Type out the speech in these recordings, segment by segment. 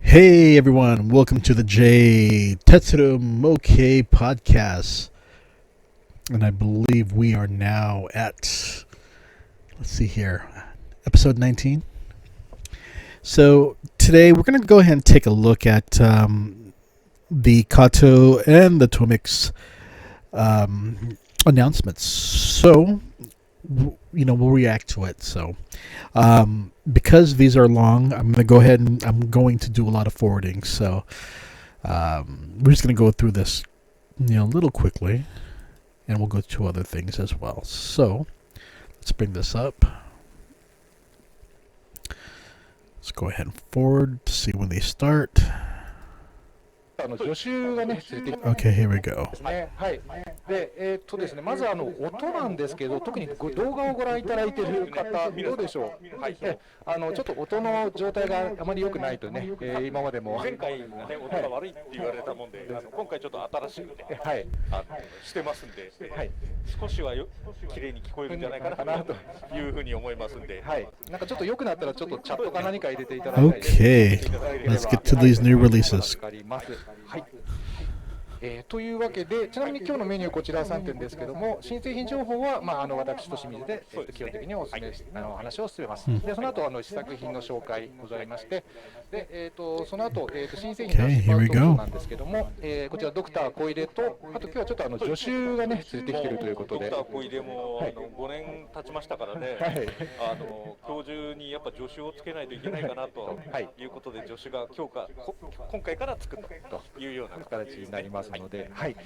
Hey everyone, welcome to the Tetsudo Mokei Podcast. And I believe we are now at, let's see here, episode 19. So today we're going to go ahead and take a look at the KATO and the TOMIX announcements. So, we'll react to it. So, because these are long, I'm going to go ahead and I'm going to do a lot of forwarding. So, we're just going to go through this, a little quickly, and we'll go to other things as well. So, let's bring this up. Let's go ahead and forward to see when they start. Okay, here we go. はい。で、ですね、まず音なんですけど、特に動画をご覧いただいている方、どうでしょう。はい。ちょっと音の状態があまり良くないとね、今までも前回がね、音が悪いって言われたもんで、今回ちょっと新しくて、はい、してますんで、はい、少しは綺麗に聞こえるんじゃないかなというふうに思いますんで、はい。なんかちょっと良くなったらちょっとチャットか何か入れていただいて、Okay, let's get to these new releases. はい。というわけで、ちなみに今日のメニューこちら3点ですけども、新製品情報は、私と清水で、基本的にお勧め話を進めます。で、その後試作品の紹介ございまして、で、その後、新製品の出版特徴なんですけども、こちらドクター小出と、あと今日はちょっと助手がね、連れてきているということで。ドクター小出も5年経ちましたからね、今日中にやっぱ助手をつけないといけないかなということで、助手が今回からつくというような形になりますので、はい、こ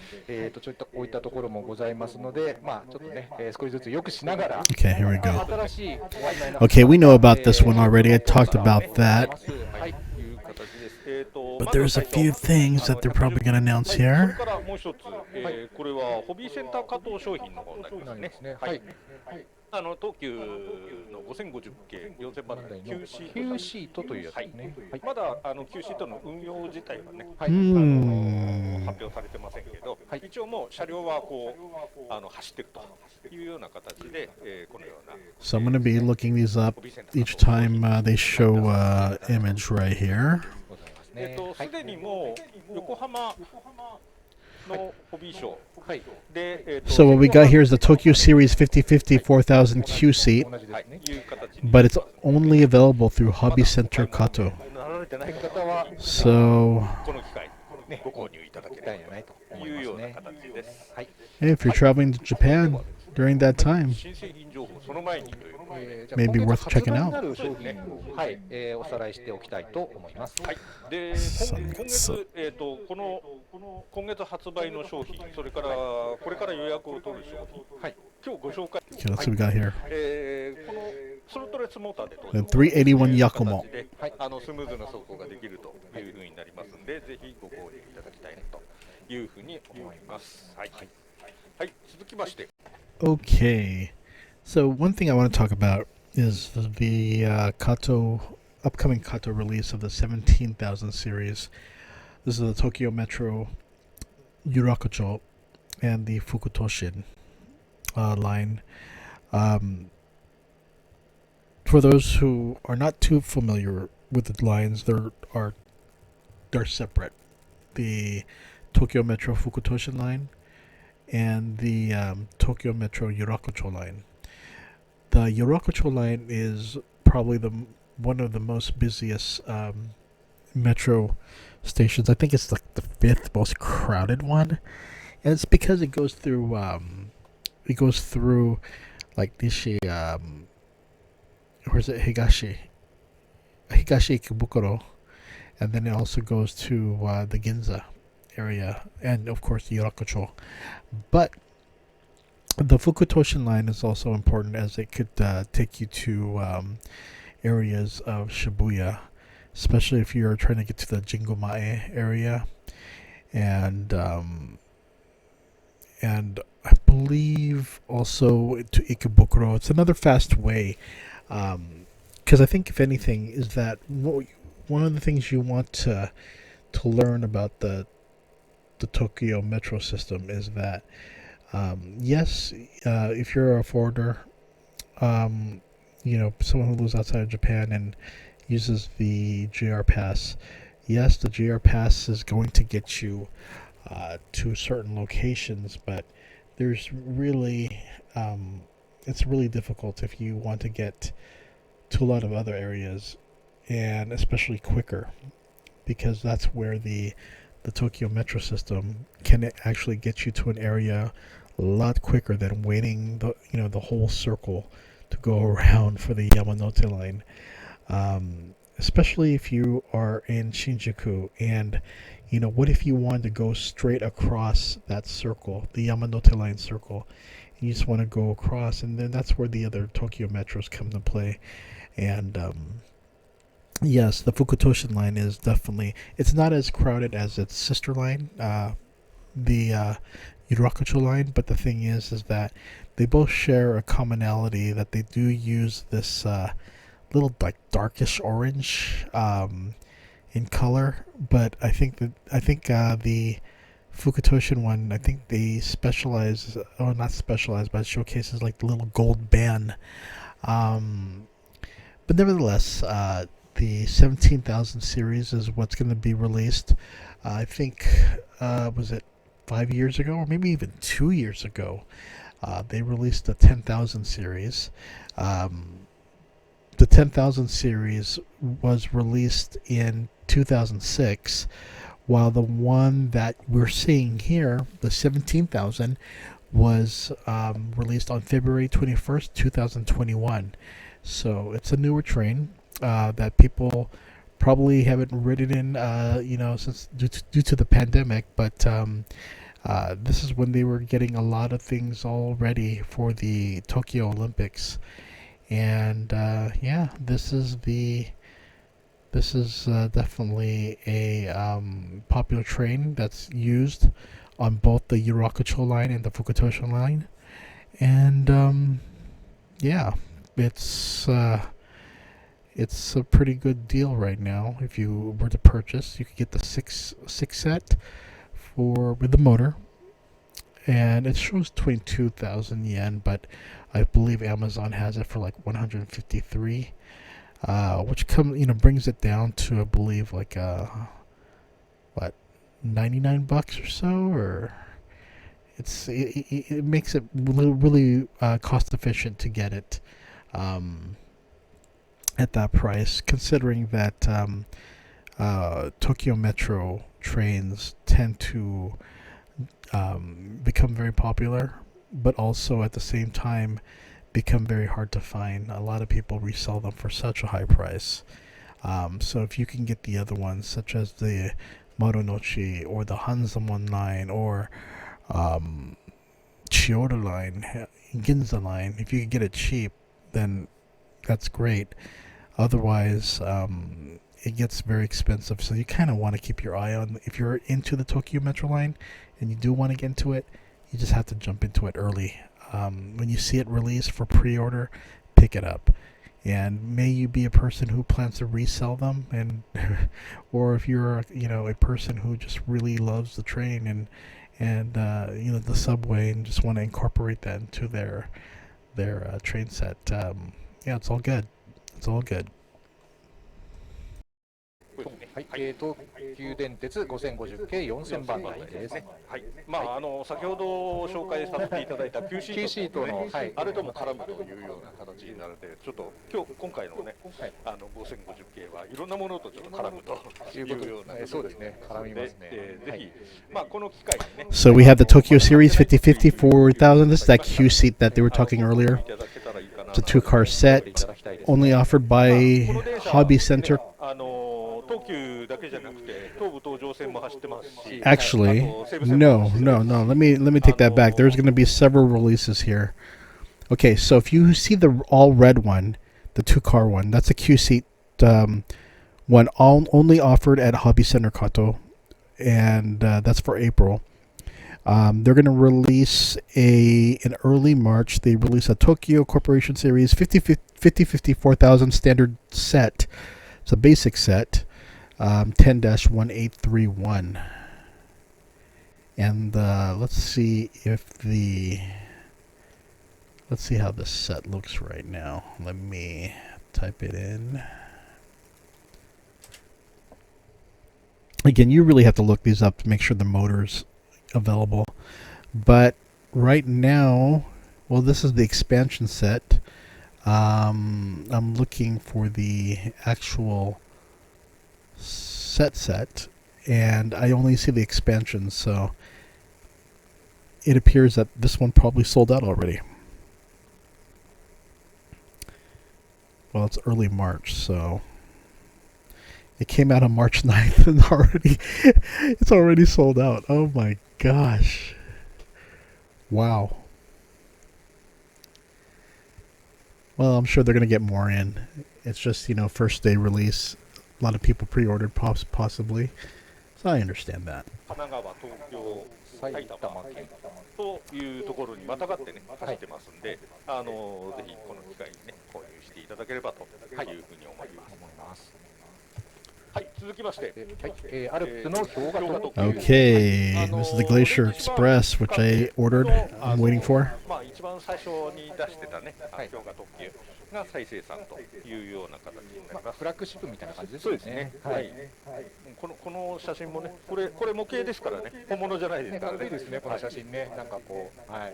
ういったところもございますので、ちょっとね、少しずつ良くしながら、Okay, here we go. Okay, we know about this one already. I talked about that. But there's a few things that they're probably going to announce そ here. れからもう一つ、これはホビーセンター加藤商品の方になりますね。はい。東急の5050系4000番台 Q シートというやつですね。まだQ シートの運用自体はね、発表されてませんけど、一応もう車両はこう走ってるというような形で、このような。So I'm going to be looking these up each time they show image right here. すでにもう横浜のホビーショーで、So what we got here is the Tokyo Series 5050 4000 Q seat, but it's only available through Hobby Center Kato. なられてない方は So この機会ご購入いただければというような形です。 if you're traveling to Japan during that time, 新製品情報その前にということで、 maybe worth checking out. はい、おさらいしておきたいと思います。はい。で、今月発売の商品、それからこれから予約を取る商品、はい、今日ご紹介。 Okay, let's see what we got here. このスロットレスモーターで The 381 Yakumo. スムーズな走行ができるというふうになりますので、ぜひご購入いただきたいなというふうに思います。はい。はい、続きまして。Okay, so one thing I want to talk about is the upcoming Kato release of the 17,000 series. This is the Tokyo Metro Yurakucho and the Fukutoshin line. For those who are not too familiar with the lines, they're separate. The Tokyo Metro Fukutoshin line and the Tokyo Metro Yurakucho line. The Yurakucho line is probably one of the most busiest metro stations. I think it's like the 5th most crowded one, and it's because it goes through like Nishi, or is it Higashi Ikebukuro, and then it also goes to the Ginza area, and of course the Yurakucho. But the Fukutoshin line is also important, as it could take you to areas of Shibuya, especially if you're trying to get to the Jingomae area, and I believe also to Ikebukuro. It's another fast way, because I think if anything is that one of the things you want to learn about the Tokyo metro system is that yes, if you're a forwarder, someone who lives outside of Japan and uses the JR Pass, yes, the JR Pass is going to get you to certain locations, but there's really it's really difficult if you want to get to a lot of other areas, and especially quicker, because that's where the Tokyo Metro system can actually get you to an area a lot quicker than waiting the whole circle to go around for the Yamanote line. Especially if you are in Shinjuku, and what if you wanted to go straight across that circle, the Yamanote line circle, and you just want to go across, and then that's where the other Tokyo metros come to play. And yes, the Fukutoshin line is definitely, it's not as crowded as its sister line, the Yurakucho line, but the thing is that they both share a commonality that they do use this little like darkish orange in color, but I think the Fukutoshin one, I think they specialize, or not specialize, but it showcases like the little gold band. But nevertheless, the 17,000 series is what's going to be released. I think, was it 5 years ago, or maybe even 2 years ago? They released the 10,000 series. The 10,000 series was released in 2006, while the one that we're seeing here, the 17,000, was released on February 21st, 2021. So it's a newer train that people probably haven't ridden in, since due to the pandemic. But this is when they were getting a lot of things all ready for the Tokyo Olympics. And yeah, this is definitely a popular train that's used on both the Yurakucho line and the Fukutoshin line. And yeah, it's a pretty good deal right now. If you were to purchase, you could get the six set with the motor, and it shows 22,000 yen, but I believe Amazon has it for like 153, which brings it down to, I believe, like what, $99 or so, or it makes it really cost efficient to get it at that price, considering that Tokyo Metro trains tend to become very popular, but also at the same time become very hard to find. A lot of people resell them for such a high price. So if you can get the other ones, such as the Marunouchi or the Hanzamon line or Chiyoda line, Ginza line, if you can get it cheap, then that's great. Otherwise, it gets very expensive. So you kind of want to keep your eye on, if you're into the Tokyo Metro line and you do want to get into it, you just have to jump into it early. When you see it released for pre-order, pick it up. And may you be a person who plans to resell them, and or if you're a person who just really loves the train and the subway, and just want to incorporate that into their train set. Yeah, it's all good. It's all good. はい、東急電鉄5050系4000番台です。はい、先ほど紹介させていただいた Q シートの、あれとも絡むというような形になるので、ちょっと今回のね、5050系はいろんなものとちょっと絡むというような、そうですね、絡みますね。ぜひ、この機会にね。So we have the Tokyo Series 5050 4000. This is that Q seat that they were talking earlier. It's a 2-car set, only offered by Hobby Center. Actually, no. Let me take that back. There's going to be several releases here. Okay, so if you see the all red one, the 2-car one, that's a Q seat one, only offered at Hobby Center KATO, and that's for April. They're going to release in early March. They release a Tokyo Corporation Series 5050 4000 standard set. It's a basic set, 10-1831. And let's see how this set looks right now. Let me type it in. again, you really have to look these up to make sure the motor's available. But right now, well, this is the expansion set. I'm looking for the actual set, and I only see the expansion, so it appears that this one probably sold out already. Well, it's early March, so it came out on March 9th and it's already sold out. Oh my gosh. Wow. Well, I'm sure they're going to get more in. It's just, first day release. A lot of people pre-ordered possibly. So I understand that. 神奈川、東京、埼玉県というところにまたがってね、走ってますんで、ぜひこの機会にね、購入していただければというふうに思います。はい、続きまして、アルプスの氷河特急。Okay, this is the Glacier Express, which I ordered. I'm waiting for. まあ一番最初に出してたね、氷河特急が再生産というような形になります。フラッグシップみたいな感じですね。そうですね。はい。この写真もね、これ模型ですからね、本物じゃないですからね。いいですね、この写真ね、なんかこう、はい。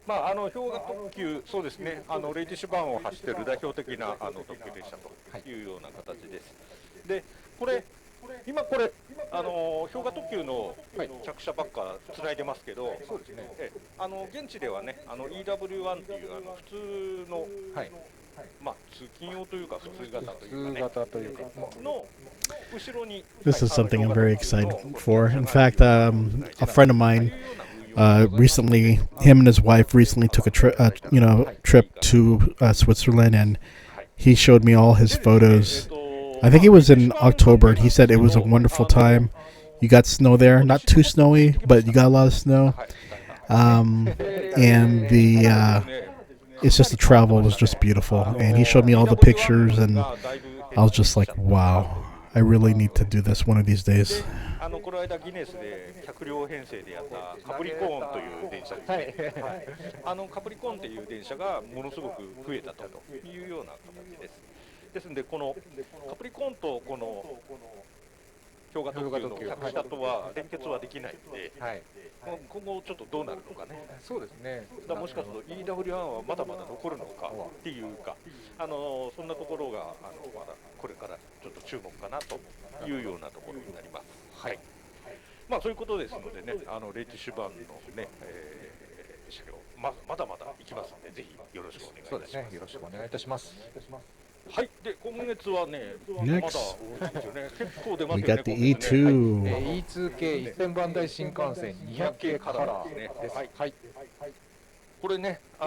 まあ氷河特急、そうですね、レイティッシュ版を走っている代表的な特急列車というような形です。で、今これ氷河特急の着車ばっかつないでますけど、そうですね。現地ではね、EW1 っていう普通の、まあ通勤用というか普通型というかの後ろに。This is something I'm very excited for. In fact, a friend of mine recently, him and his wife recently took a trip to Switzerland, and he showed me all his photos. I think it was in October, and he said it was a wonderful time. You got snow there, not too snowy, but you got a lot of snow. And it's just the travel was just beautiful. And he showed me all the pictures, and I was just like, wow, I really need to do this one of these days. この間ギネスで100両編成でやったカプリコーンという電車ですね。カプリコーンという電車がものすごく増えたというような形です。ですのでこのカプリコーンとこの氷河特急の客車とは連結はできないので、今後ちょっとどうなるのかね。そうですね。もしかすると EW1 はまだまだ残るのかっていうか、そんなところがまだこれからちょっと注目かなというようなところになります。はい。まあそういうことですのでね、レイティッシュ版のね、車両まだまだ行きますので、ぜひよろしくお願いいたします。そうですね。よろしくお願いいたします。はい、で今月はね、まだですよね。結構出ますよね。We got the E2. E2 系1000番台新幹線200系カラーです。はい。これね、う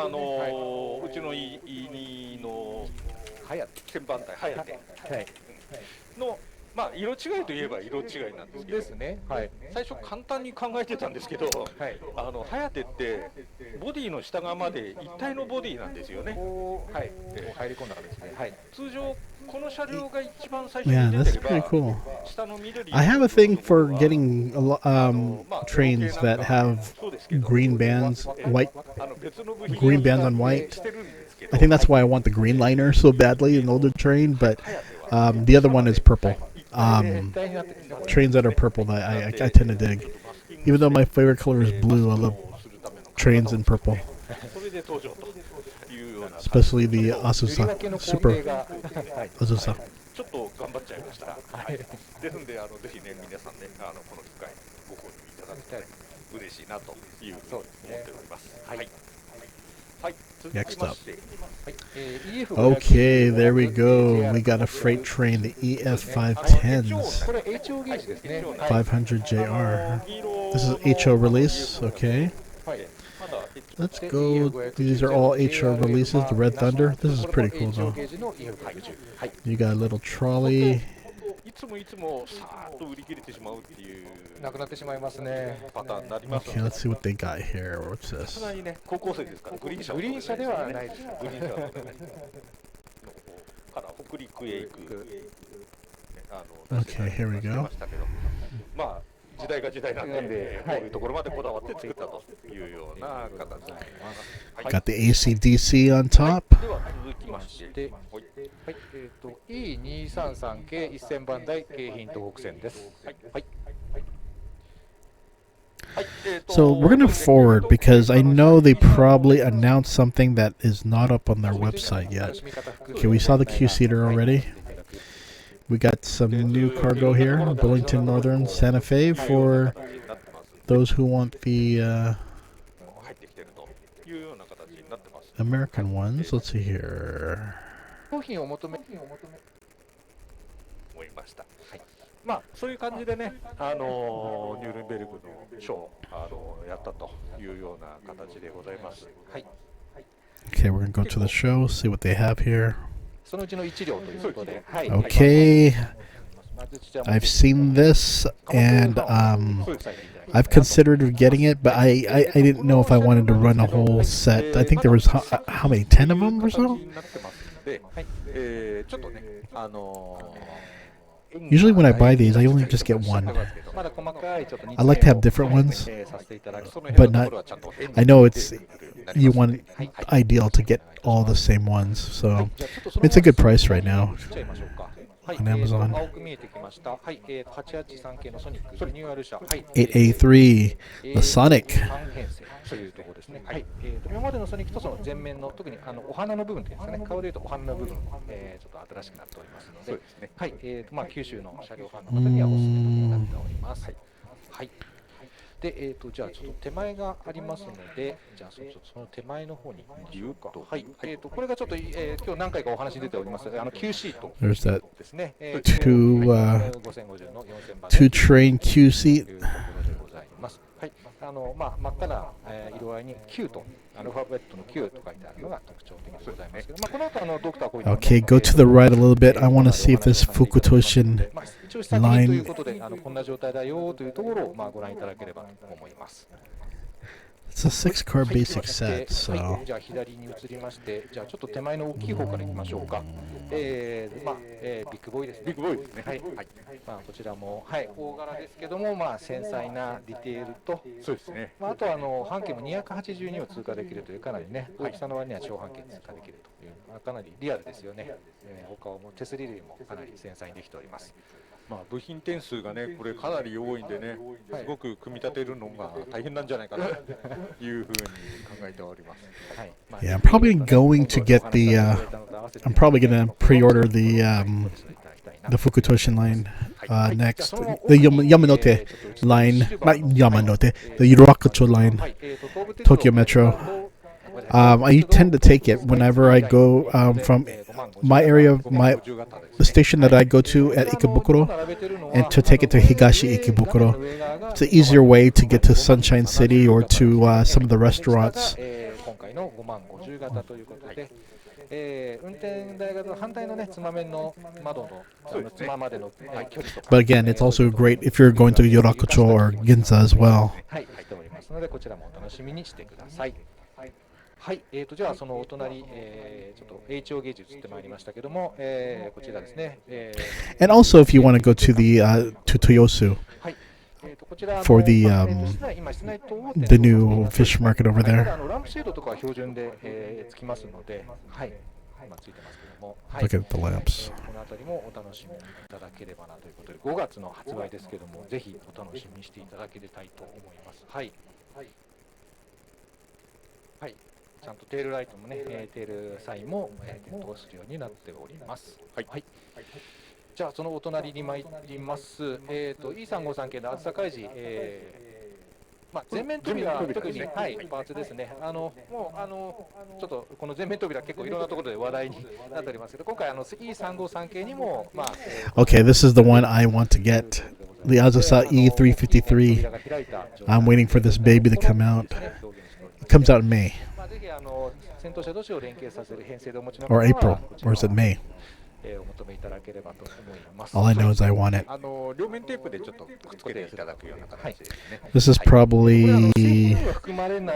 ちの E2 の1000番台はやての。まあ色違いといえば色違いなんですけどですね。はい。最初簡単に考えてたんですけど、はやてってボディの下側まで一体のボディなんですよね。はい。入り込んだんですね。はい。通常この車両が一番最初に出てれば、下の緑。I have a thing for getting trains that have green bands, green bands on white. I think that's why I want the green liner so badly in an older train, but the other one is purple. Trains that are purple that I tend to dig. Even though my favorite color is blue, I love trains in purple. Especially the Azusa, super Azusa. ちょっと頑張っちゃいました。ですのでぜひね皆さんねこの機会ご購入いただけたら嬉しいなというふうに思っております。はい。Next up. Okay, there we go. We got a freight train, the EF510s. 500JR. This is HO release, okay. Let's go. These are all HO releases, the Red Thunder. This is pretty cool though. You got a little trolley. いつもさーっと売り切れてしまうっていうなくなってしまいますね。パターンになります。Okay, let's see what they got here. What's this? さすがにね高校生ですからグリーン車ではないです。グリーン車から北陸へ行く。Okay, here we go. まあ時代が時代なんでこういうところまでこだわって作ったというような形になります。Got the AC/DC on top. では続きまして、E233 系1000番台京浜東北線です。はい。So we're going to forward because I know they probably announced something that is not up on their website yet. Okay, we saw the Q-Seater already. We got some new cargo here, Burlington Northern Santa Fe, for those who want the American ones. Let's see here. まあそういう感じでね、ニュールンベルグのショーやったというような形でございます。はい。Okay, we're gonna go to the show, see what they have here. そのうちの1両ということで、はい。Okay, I've seen this and I've considered getting it, but I didn't know if I wanted to run a whole set. I think there was how many, 10 of them or so? Usually when I buy these, I only just get one. I like to have different ones, but not. I know you want ideal to get all the same ones, so it's a good price right now on Amazon. 883, the Sonic. というところですね。はい。今までのソニックとその前面の特にお花の部分というんですかね。顔でいうとお花の部分、ちょっと新しくなっておりますので、はい。まあ九州の車両ファンの方にはおすすめとなっております。はい。で、じゃあちょっと手前がありますので、じゃあその手前の方に行きましょうか。はい。これがちょっと今日何回かお話に出ておりますQ シートですね。two train Q seat. はい。まあ真っ赤な色合いに Q とアルファベットの Q と書いてあるのが特徴的でございますけど、まあこの後ドクターこういう Okay, go to the right a little bit. I want to see if this Fukutoshin 一応下着ということでこんな状態だよというところをまあご覧いただければと思います。It's a 6-car basic set, so. じゃあ左に移りまして、じゃあちょっと手前の大きい方からいきましょうか。まあビッグボーイですね。ビッグボーイですね。はい。まあこちらもはい大柄ですけども、まあ繊細なディテールと、そうですね。まああと半径も282を通過できるというかなりね、大きさの割には長半径通過できるという、かなりリアルですよね。他も手すり類もかなり繊細にできております。まあ部品点数がねこれかなり多いんでね、すごく組み立てるのが大変なんじゃないかなというふうに考えております。Yeah, I'm probably going to get the. I'm probably going to pre-order the Fukutoshin line next. The Yamanote line, not Yamanote. The Yurakucho line, Tokyo Metro. I tend to take it whenever I go from my area, the station that I go to at Ikebukuro, and to take it to Higashi Ikebukuro. It's an easier way to get to Sunshine City or to some of the restaurants. But again, it's also great if you're going to Yorakucho or Ginza as well. はい、じゃあそのお隣、ちょっと HO ゲージ移ってまいりましたけども、こちらですね。And also, if you want to go to the to Toyosu for the new fish market over there. ランプシェードとかは標準でつきますので、はい、今ついてますけども、Look at the lamps. このあたりもお楽しみいただければなということで、5月の発売ですけども、ぜひお楽しみにしていただけたいと思います。はい。はい。ちゃんとテールライトもね、テールサインも点灯するようになっております。はい。じゃあそのお隣に参ります。E353 系の厚さ開示、まあ前面扉特にはいパーツですね。もうちょっとこの前面扉結構いろんなところで話題になっておりますけど、今回E353 系にもまあ。Okay, this is the one I want to get. The Azusa E353. I'm waiting for this baby to come out. It comes out in May. Or April, or is it May? All I know is I want it. This is probably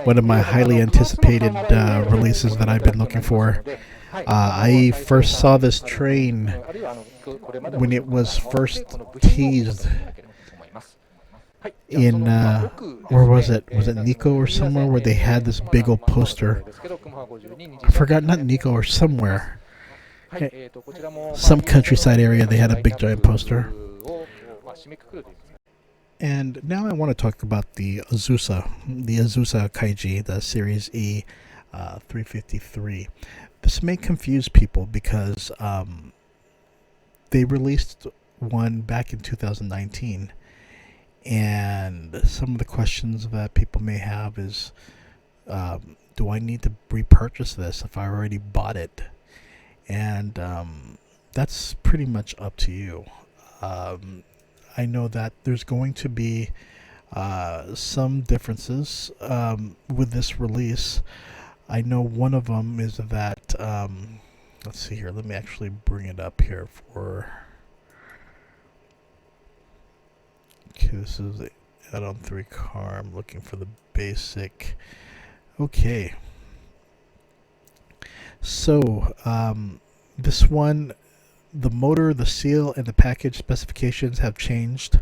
one of my highly anticipated releases that I've been looking for. I first saw this train when it was first teased in where was it? Was it Nico or somewhere where they had this big old poster? I forgot, not Nico or somewhere. some countryside area, they had a big giant poster. And now I want to talk about the Azusa Kaiji, the Series E 353. This may confuse people because they released one back in 2019, and some of the questions that people may have is, do I need to repurchase this if I already bought it? And that's pretty much up to you. I know that there's going to be some differences with this release. I know one of them is that, let's see here, let me actually bring it up here for, okay, this is the add-on 3 car. I'm looking for the basic. Okay. So, this one, the motor, the seal, and the package specifications have changed.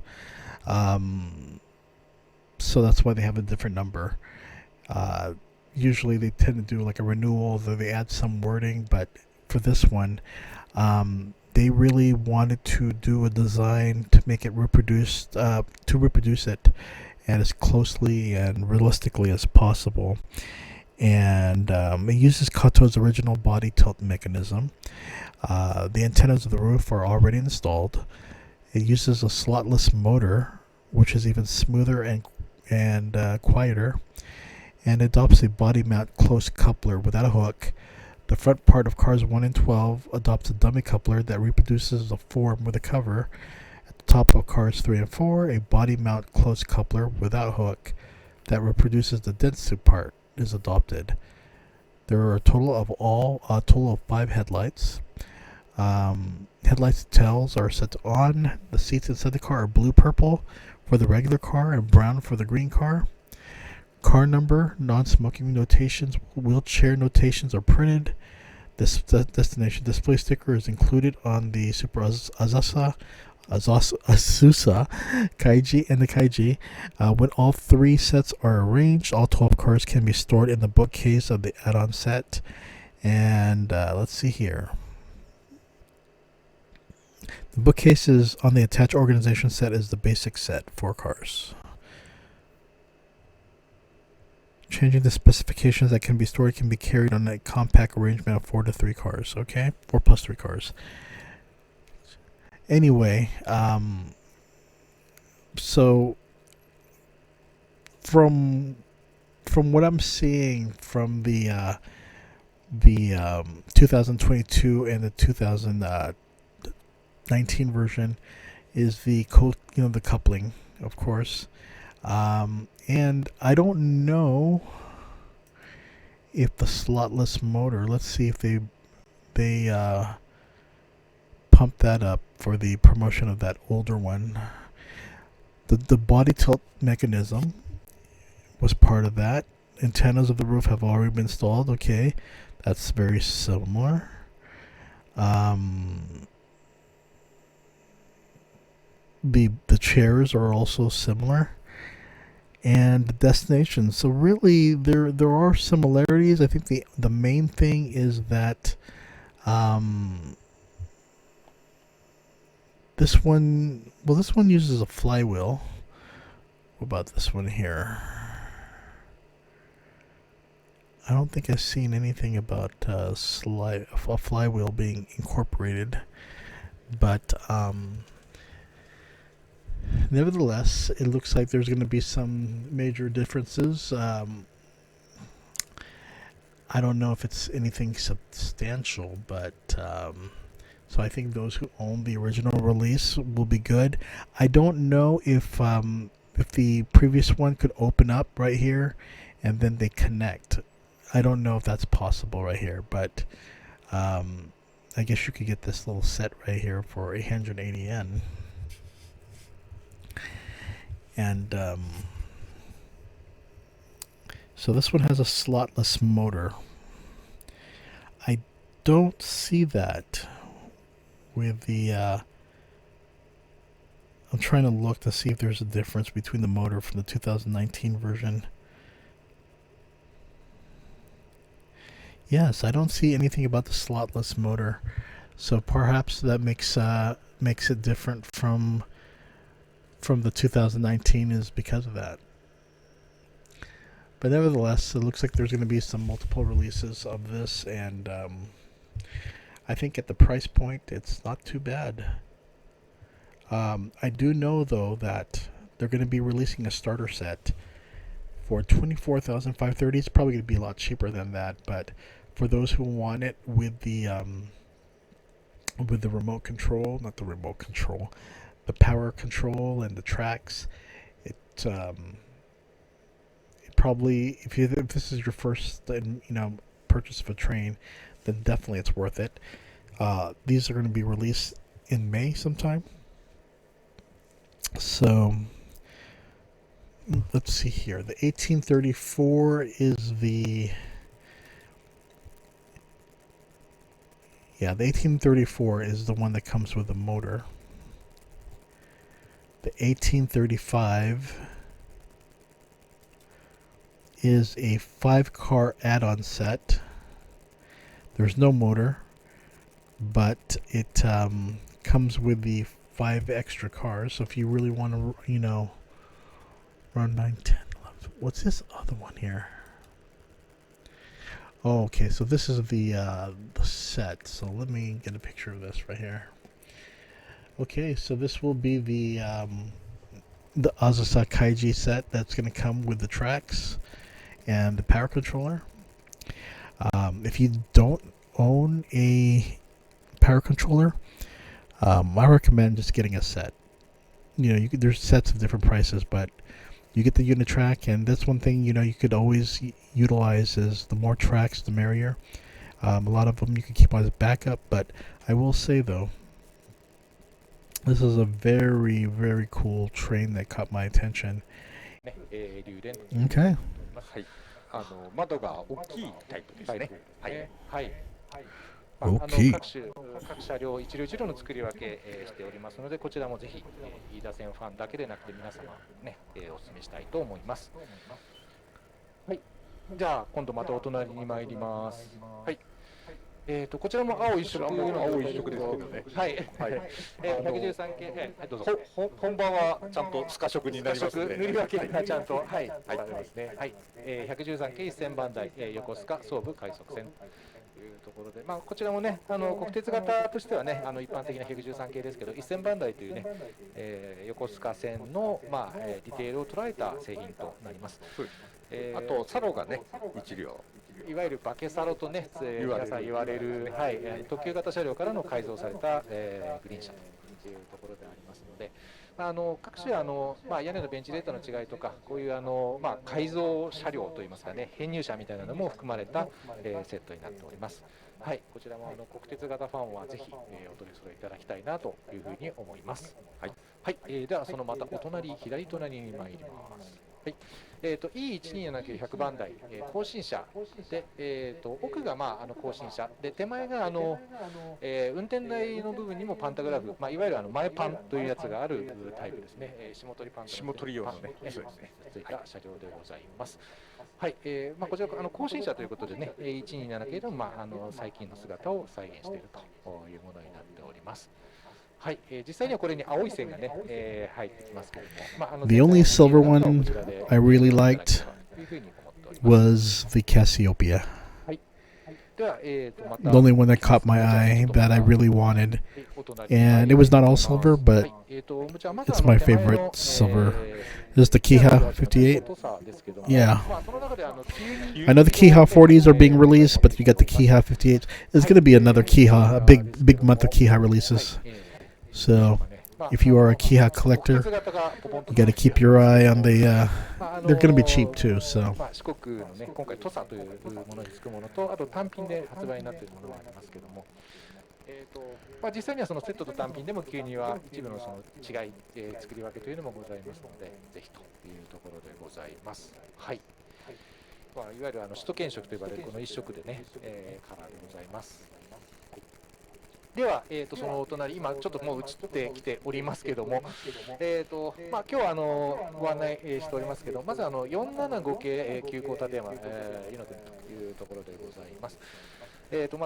So that's why they have a different number. Usually they tend to do like a renewal, though they add some wording, but for this one, they really wanted to do a design to make it reproduce it and as closely and realistically as possible. And it uses KATO's original body tilt mechanism. The antennas of the roof are already installed. It uses a slotless motor, which is even smoother and quieter, and adopts a body mount close coupler without a hook. The front part of cars 1 and 12 adopts a dummy coupler that reproduces the form with a cover. At the top of cars 3 and 4, a body mount close coupler without hook that reproduces the Dentsu part is adopted. There are a total of 5 headlights. Headlights tails are set to on. The seats inside the car are blue-purple for the regular car and brown for the green car. Car number, non-smoking notations, wheelchair notations are printed. This destination display sticker is included on the Super Azusa Kaiji and the Kaiji. When all 3 sets are arranged, all 12 cars can be stored in the bookcase of the add-on set. And let's see here. The bookcase is on the attached organization set is the basic set, 4 cars. Changing the specifications that can be stored can be carried on a compact arrangement of 4 to 3 cars. Okay, 4 plus 3 cars. Anyway, so from what I'm seeing from the 2022 and the 2019 version is the the coupling, of course. And I don't know if the slotless motor, let's see if they pump that up for the promotion of that older one. The body tilt mechanism was part of that. Antennas of the roof have already been installed. Okay, that's very similar. The chairs are also similar. And the destination. So really, there are similarities. I think the main thing is that this one uses a flywheel. What about this one here? I don't think I've seen anything about a flywheel being incorporated, but nevertheless, it looks like there's going to be some major differences. I don't know if it's anything substantial, but so I think those who own the original release will be good. I don't know if the previous one could open up right here and then they connect. I don't know if that's possible right here, but I guess you could get this little set right here for 880 yen. And so this one has a slotless motor. I don't see that with the I'm trying to look to see if there's a difference between the motor from the 2019 version. Yes, I don't see anything about the slotless motor. So perhaps that makes it different from the 2019 is because of that. But nevertheless, it looks like there's going to be some multiple releases of this, and I think at the price point, it's not too bad. I do know though that they're going to be releasing a starter set for 24,530. It's probably going to be a lot cheaper than that, but for those who want it with the remote control, not the remote control, the power control and the tracks, it probably if this is your first purchase of a train, then definitely it's worth it. These are going to be released in May sometime. So let's see here. The 1834 is the the 1834 is the one that comes with a motor. The 1835 is a 5-car add-on set. There's no motor, but it comes with the 5 extra cars. So if you really want to, run 9, 10, 11. What's this other one here? Oh, okay, so this is the set. So let me get a picture of this right here. Okay, so this will be the Azusa Kaiji set that's going to come with the tracks and the power controller. If you don't own a power controller, I recommend just getting a set. There's sets of different prices, but you get the unit track, and that's one thing you could always utilize is the more tracks, the merrier. A lot of them you can keep on as backup, but I will say though, this is a very, very cool train that caught my attention. Okay. 窓が大きいタイプですね。はい。各車両一両一両の作り分け、しておりますので、こちらもぜひ、飯田線ファンだけでなくて皆様ね、お勧めしたいと思います。はい。じゃあ今度またお隣に参ります。はい。こちらも青一色ですけどね。はい。113系、どうぞ。本番はちゃんとスカ色になりますね。塗り分けがちゃんとありますね。はい。113系1000番台、横須賀総武快速線。というところで、こちらもね、国鉄型としてはね、一般的な113系ですけど、1000番台というね、横須賀線の、ディテールを捉えた製品となります。あと、サロがね、1両。いわゆるバケサロとね、皆さん言われる、特急型車両からの改造された、グリーン車というところでありますので、各種屋根のベンチレーターの違いとか、こういう改造車両といいますかね、編入車みたいなのも含まれた、セットになっております。はい、こちらも国鉄型ファンはぜひ、お取り揃えいただきたいなというふうに思います。はい、ではそのまたお隣、左隣に参ります。はい、E127900 番台、更新車で、奥が更新車で、手前が運転台の部分にもパンタグラフ、いわゆる前パンというやつがあるタイプですね。霜取りパンタ霜取り用のね、ついた車両でございます。はい、こちら更新車ということでね、127系の最近の姿を再現しているというものになっております。はい、実際にはこれに青い線がね、入ってきますけれども、The only silver one I really liked was the Cassiopeia. The only one that caught my eye that I really wanted, and it was not all silver, but it's my favorite silver. Is the Kiha 58? Yeah. I know the Kiha 40s are being released, but you got the Kiha 58. There's going to be another Kiha, a big month of Kiha releases. So, if you are a Kiha collector, you got to keep your eye on the. They're going to be cheap too. So. 四国のね、今回土佐というものにつくものと、あと単品で発売になっているものがありますけども、実際にはそのセットと単品でも急には一部のその違い、作り分けというのもございますので、ぜひというところでございます。はい。いわゆる首都圏色と呼ばれるこの一色でね、カラーでございます。では、そのお隣、今ちょっともう映ってきておりますけども、今日はご案内しておりますけど、まず475系急行立山ユノテンというところでございます。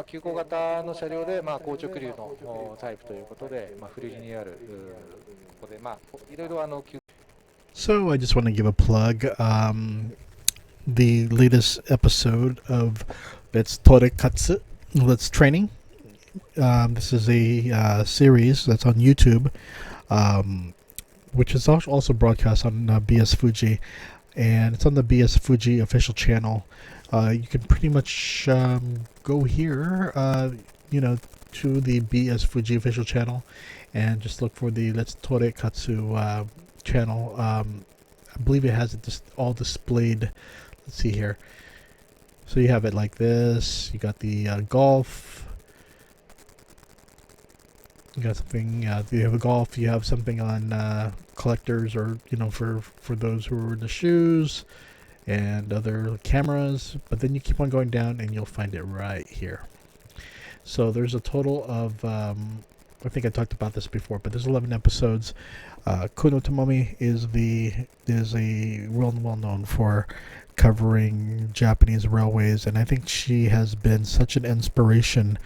急行型の車両で、硬直流のタイプということで、フルリニューアルここで、いろいろSo I just want to give a plug. The latest episode of Let's Torekatsu, Let's Training. This is a series that's on YouTube, which is also broadcast on BS Fuji, and it's on the BS Fuji official channel. You can pretty much go here, to the BS Fuji official channel, and just look for the Let's Torekatsu channel. I believe it has it all displayed. Let's see here. So you have it like this. You got the golf. You got something. You have a golf. You have something on collectors, or for those who are in the shoes, and other cameras. But then you keep on going down, and you'll find it right here. So there's a total of. I think I talked about this before, but there's 11 episodes. Kuno Tomomi is well known for covering Japanese railways, and I think she has been such an inspiration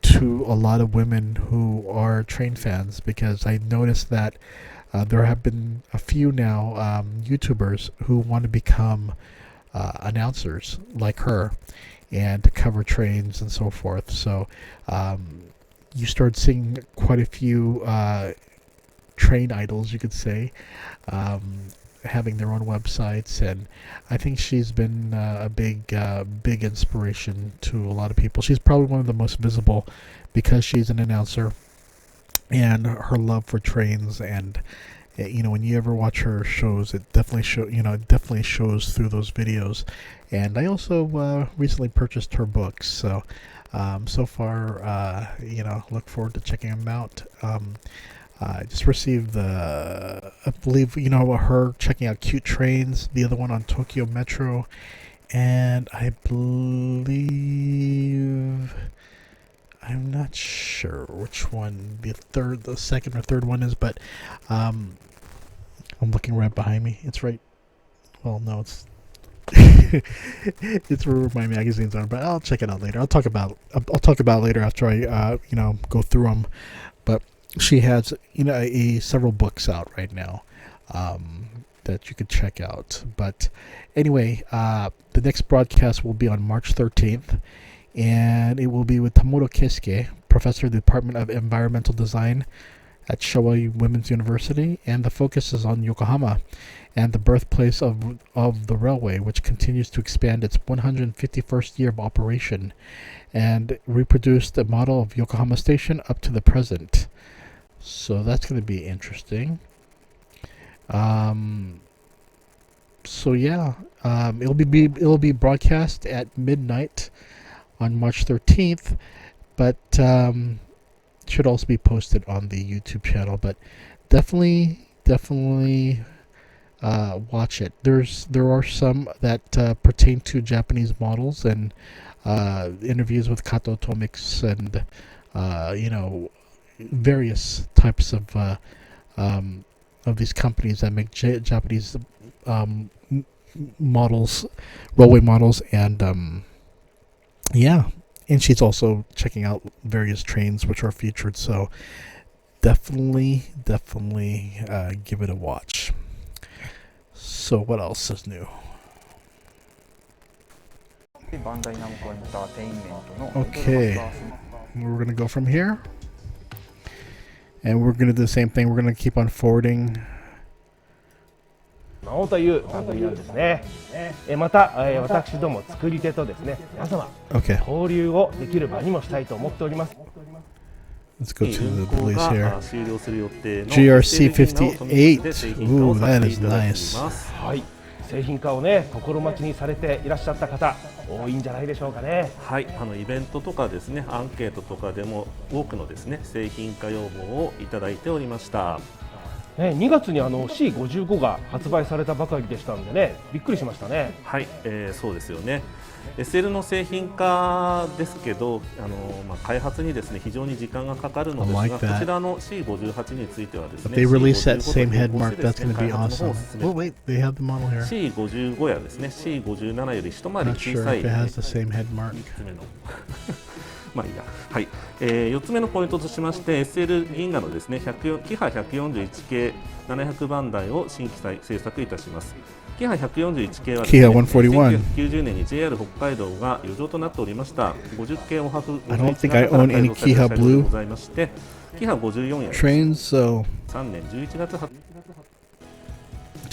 to a lot of women who are train fans, because I noticed that there have been a few now YouTubers who want to become announcers like her and to cover trains and so forth. So you start seeing quite a few train idols, you could say, having their own websites, and I think she's been a big inspiration to a lot of people. She's probably one of the most visible because she's an announcer, and her love for trains, and when you ever watch her shows, it definitely shows through those videos. And I also recently purchased her books, so so far look forward to checking them out. I just received I believe, her checking out Cute Trains, the other one on Tokyo Metro, and I believe, I'm not sure which one the second or third one is, but I'm looking right behind me. It's right, well, no, it's it's where my magazines are, but I'll check it out later. I'll talk about it later after I go through them. But she has several books out right now that you could check out. But anyway, the next broadcast will be on March 13th, and it will be with Tamuro Keisuke, professor of the Department of Environmental Design at Showa Women's University, and the focus is on Yokohama and the birthplace of the railway, which continues to expand its 151st year of operation, and reproduced the model of Yokohama Station up to the present. So that's going to be interesting. So yeah, it'll be broadcast at midnight on March 13th, but should also be posted on the YouTube channel. But definitely watch it. There are some that pertain to Japanese models, and interviews with KATO TOMIX, and various types of these companies that make Japanese models, railway models, and and she's also checking out various trains which are featured. So definitely give it a watch. So what else is new? Okay, we're gonna go from here, and we're gonna do the same thing. We're gonna keep on forwarding. という番組なんですね。また、私ども作り手とですね、皆様、交流をできる場にもしたいと思っております。Let's go to the police here. 終了する予定の GRC58. Ooh, that is nice. はい、製品化をね、心待ちにされていらっしゃった方、多いんじゃないでしょうかね。はい、イベントとかですね、アンケートとかでも多くのですね、製品化要望をいただいておりました。2月にC55 が発売されたばかりでしたんでね、びっくりしましたね。はい、そうですよね。SL の製品化ですけど、開発にですね非常に時間がかかるのですが、こちらの C58 についてはですね、They release that same head mark. That's going to be awesome. Oh wait, they have the model here. C55 やですね C57 より一回り Not 小 sure さ if い it has the same head mark. 3つ目のまあいいや、はい。4つ目のポイントとしまして SL 銀河のですねキハ141系700番台を新規製作いたします。キハ141系はですね、1990年に JR 北海道が余剰となっておりました50系オハフ I don't think I own any Kiha Blue ございまして、キハ54や trains, so 3年11月発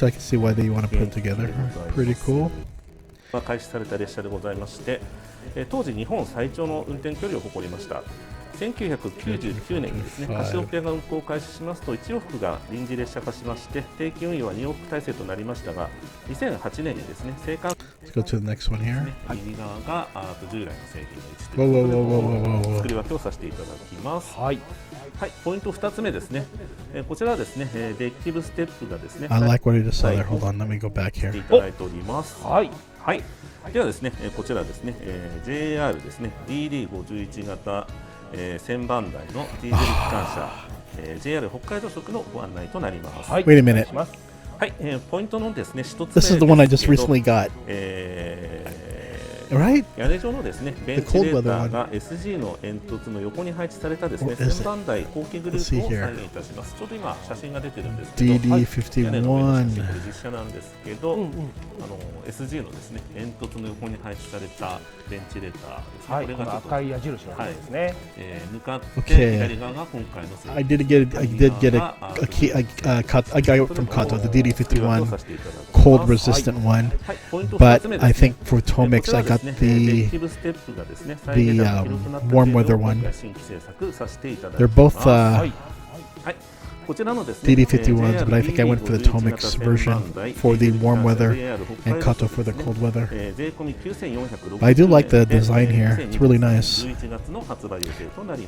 I can see why they want to put it together. Pretty cool. 開始された列車でございまして、当時日本最長の運転距離を誇りました。1999年にですね、カシオペアが運行を開始しますと1往復が臨時列車化しまして定期運用は2往復体制となりましたが、2008年にですね青函 Let's go to the next one here. 右側が従来の製品の位置ということで作り分けをさせていただきます。はい、はい、ポイント2つ目ですね。こちらはですね、デッキブステップがですね、I like what he just saw there. Hold on, let me go back して here. いただいております。はい、はい。ではですね、こちらですね、JR ですね、DD51 型、1000番台のディーゼル機関車、JR 北海道色のご案内となります。はい、 Wait a minute. はい、ポイントのですね、一つ目 This is the one I just recently got. Right? 屋根上のですね、ベンチレーターが SG の煙突の横に配置されたですね、1000番台後期グループを再現いたします。ちょうど今写真が出てるんですけど、屋根の上の写真これ DD51. 実写なんですけど、SG のですね、煙突の横に配置されたベンチレーターですね。はい、これがちょっと赤い矢印の方ですね。向かって Okay. 左側が今回の製品。 I did get a key. I got it from KATO, the DD51 cold resistant one. But I think for Tomix, I got the warm weather one. They're both DD51s, but I think I went for the Tomix version for the warm weather and KATO for the cold weather. I do like the design here. It's really nice.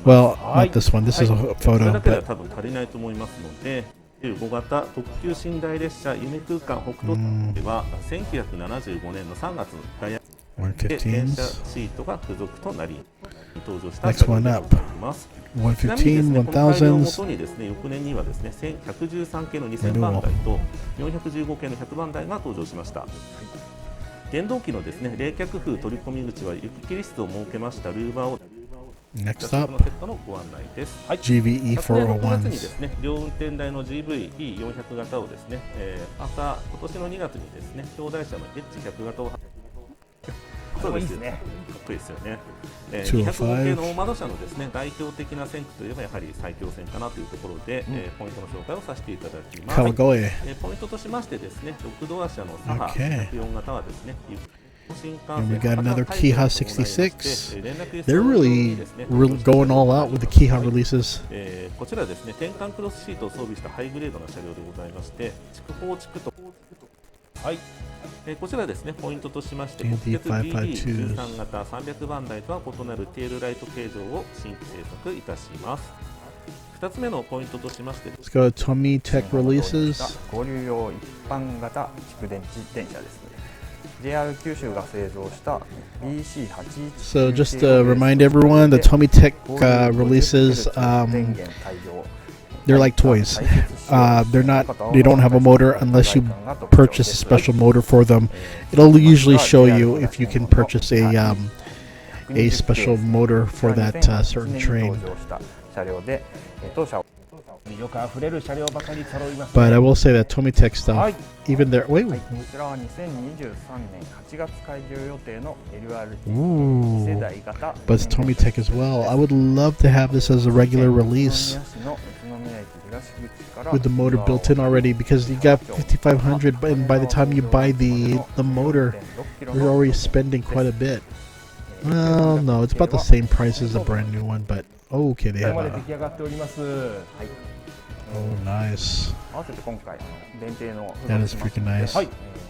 Well, not this one. This is a photo, これだけでは but 多分足りないと思いますので、15型特急寝台列車夢空間北東では1975年の3月ダイヤで電車 115s. シートが付属となり登場した Next one up. ます。ちなみにですね、 115, この改良をも 1000s. とにですね、翌年にはですね、113系の2000番台と415系の100番台が登場しました。原動機のですね、冷却風取り込み口は雪切り室を設けましたルーバーを Next の up, セットのご案内です。GVE 昨年6月にで 401s. すね、両運転台の GV-E400 型をですね、今年の2月にですね、兄弟車の H100 型をそうですね。かっこいいですよね。205系の大窓車のですね、代表的な線区といえばやはり最強線かなというところで、ポイントの紹介をさせていただきます。Kawagoe. ポイントとしましてですね、6ドア車のサハ Okay. 104型はですね、新幹 And we 線 got another 博多 Kiha 会場を行いまして 66. 連絡輸送 They're really ですね going all out with the Kiha releases. こちらですね、転換クロスシートを装備したハイグレードな車両でございまして、筑豊地区と、はい、こちらですね、ポイントとしまして、国鉄 BD13 型300番台とは異なるテールライト形状を新規製作いたします。2つ目のポイントとしまして、 Let's go Tomi Tech releases. 合流用一般型蓄電池電車ですね。JR 九州が製造した BC81 So just to remind everyone, the Tomi Tech releases, they're like toys. They don't have a motor unless you purchase a special motor for them. It'll usually show you if you can purchase a special motor for that certain train. 車両で当社 魅力あふれる車両ばかり揃います、 But I will say that Tomi Tech stuff, はい、 even their wait, こちらは2023年8月開業予定の LRT ooh, 世代型 but it's Tomi Tech as well. I would love to have this as a regular release 宇都宮駅東口から with the motor built in already, because you got 5500, and by the time you buy the motor, you're already spending quite a bit. Well, no, it's about the same price as a brand new one, but okay, they こ have こまで出 a 来上がっております。oh nice. 合わせて今回限定の That is freaking nice. はい、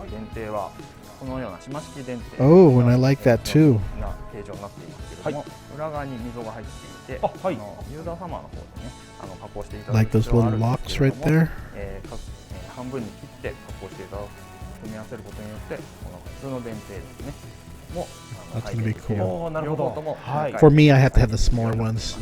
限定はこのような島式電停 Oh, and I like that too. な形状になっているんですけども、裏側に溝が入っていて、ユーザー様の方でね加工していただ Like く those 必要がある little んです locks けれ right ども、 there. 半分に切って加工していただく組み合わせることによってこの普通の電停ですねも That's gonna be cool. 両方とも For me, I have to have the smaller ones.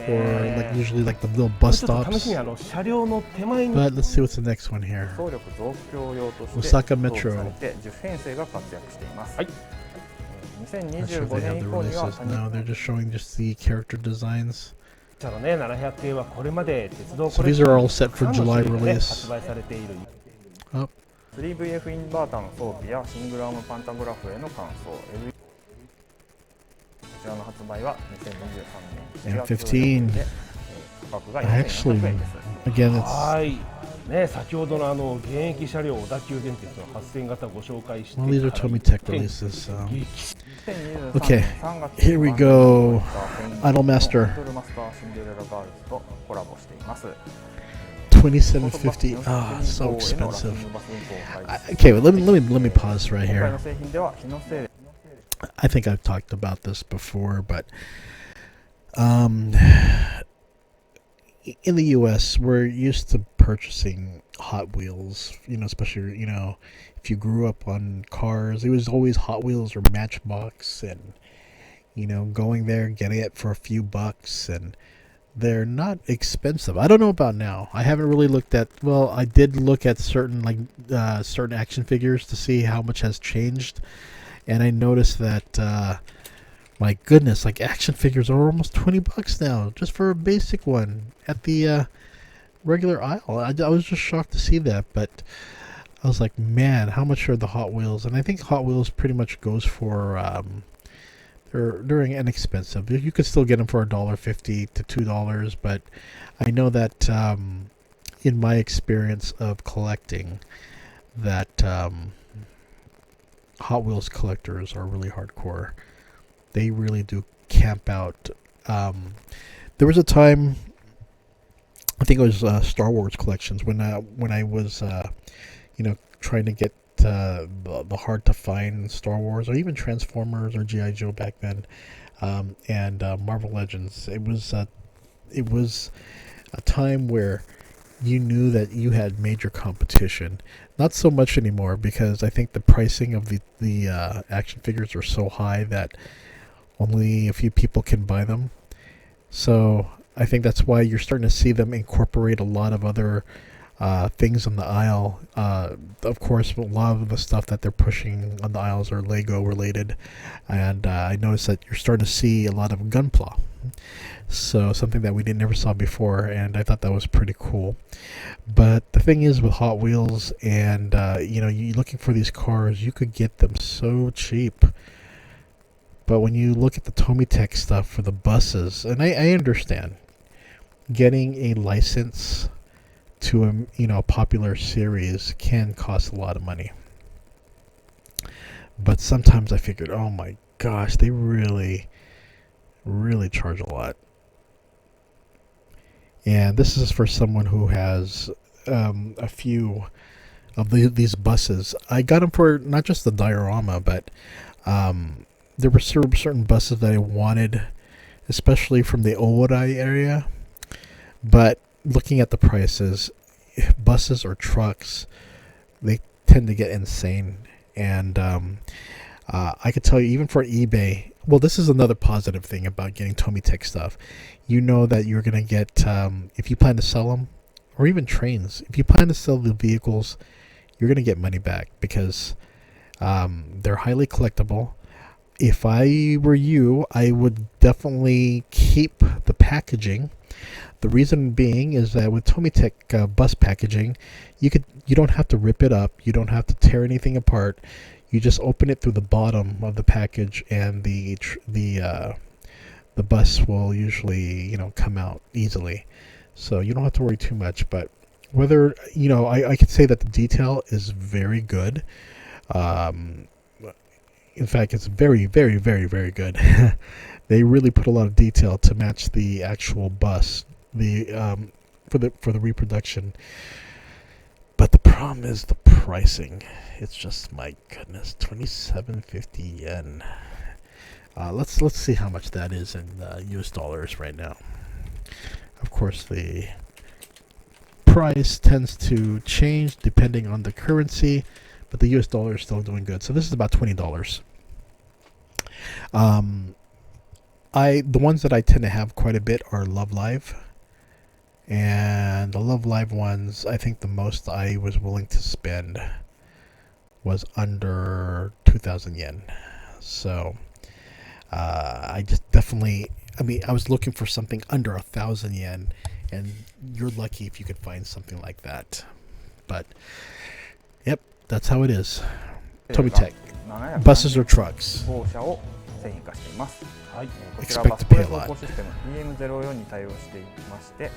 Or like usually like the little bus ちょっと試 stops. しに車両の手前に But let's see what's the next one here. 走力増強用として Osaka 装備 Metro. されて10編成が活躍しています。はい。 Not sure if 2025 they 年 have 以 the 降には releases now. They're just showing just the character designs. こちらのね700系はこれまで鉄道 So these are all set for July 発 release. 売されている 3VF インバーターの装備やシングルアームパンタグラフへの換装 LED こちらの発売は2023年7月で価格が Actually, 4400円です。 again, it's はいね、先ほどの現役車両小田急電鉄の8000型ご紹介して well, these are から Tomitech releases. So. 2023 Okay, 年3月 here we go. ア Idolmaster イドルマスターシンデレラガールズとコラボしています。 2750. Ah, so expensive. Okay, well, let me pause right 今回 here. の製品では機能性 I think I've talked about this before, but in the U.S., we're used to purchasing Hot Wheels. You know, especially if you grew up on cars, it was always Hot Wheels or Matchbox, and going there, getting it for a few bucks, and they're not expensive. I don't know about now. I haven't really looked at. Well, I did look at certain certain action figures to see how much has changed, and I noticed that. My goodness, like action figures are almost $20 now, just for a basic one at the regular aisle. I was just shocked to see that, but I was like, man, how much are the Hot Wheels? And I think Hot Wheels pretty much goes for they're inexpensive. You could still get them for $1.50 to $2, but I know that in my experience of collecting, that Hot Wheels collectors are really hardcore. They really do camp out. There was a time, I think it was Star Wars collections, when I was, trying to get the hard to find Star Wars, or even Transformers or G.I. Joe back then, and Marvel Legends. It was a time where you knew that you had major competition. Not so much anymore, because I think the pricing of the action figures are so high that only a few people can buy them. So I think that's why you're starting to see them incorporate a lot of other things on the aisle. Of course, a lot of the stuff that they're pushing on the aisles are Lego related. And I noticed that you're starting to see a lot of Gunpla. So something that we never saw before, and I thought that was pretty cool. But the thing is with Hot Wheels and, you're looking for these cars, you could get them so cheap. But when you look at the Tomitech stuff for the buses, and I understand, getting a license to a popular series can cost a lot of money. But sometimes I figured, oh my gosh, they really, really charge a lot. And this is for someone who has a few of these buses. I got them for not just the diorama, but there were certain buses that I wanted, especially from the Owodai area. But looking at the prices, buses or trucks, they tend to get insane. And I could tell you, even for eBay, well, this is another positive thing about getting Tomitech stuff. You know that you're going to get, if you plan to sell them, or even trains, if you plan to sell the vehicles, you're going to get money back, because they're highly collectible. If I were you, I would definitely keep the packaging. The reason being is that with Tomitech bus packaging, you don't have to rip it up. You don't have to tear anything apart. You just open it through the bottom of the package, and the bus will usually come out easily. So you don't have to worry too much. But whether I could say that the detail is very good. In fact, it's very, very, very, very good. They really put a lot of detail to match the actual bus, for the reproduction. But the problem is the pricing. It's just, my goodness, 2750 yen. Let's see how much that is in US dollars right now. Of course, the price tends to change depending on the currency, but the US dollar is still doing good. So this is about $20. The ones that I tend to have quite a bit are Love Live. And the Love Live ones, I think the most I was willing to spend was under 2,000 yen. So I just definitely, I was looking for something under 1,000 yen, and you're lucky if you could find something like that. But yep, that's how it is. Tomitech. Buses or trucks. Expect to pay a lot. システム EM04 に対応していまして、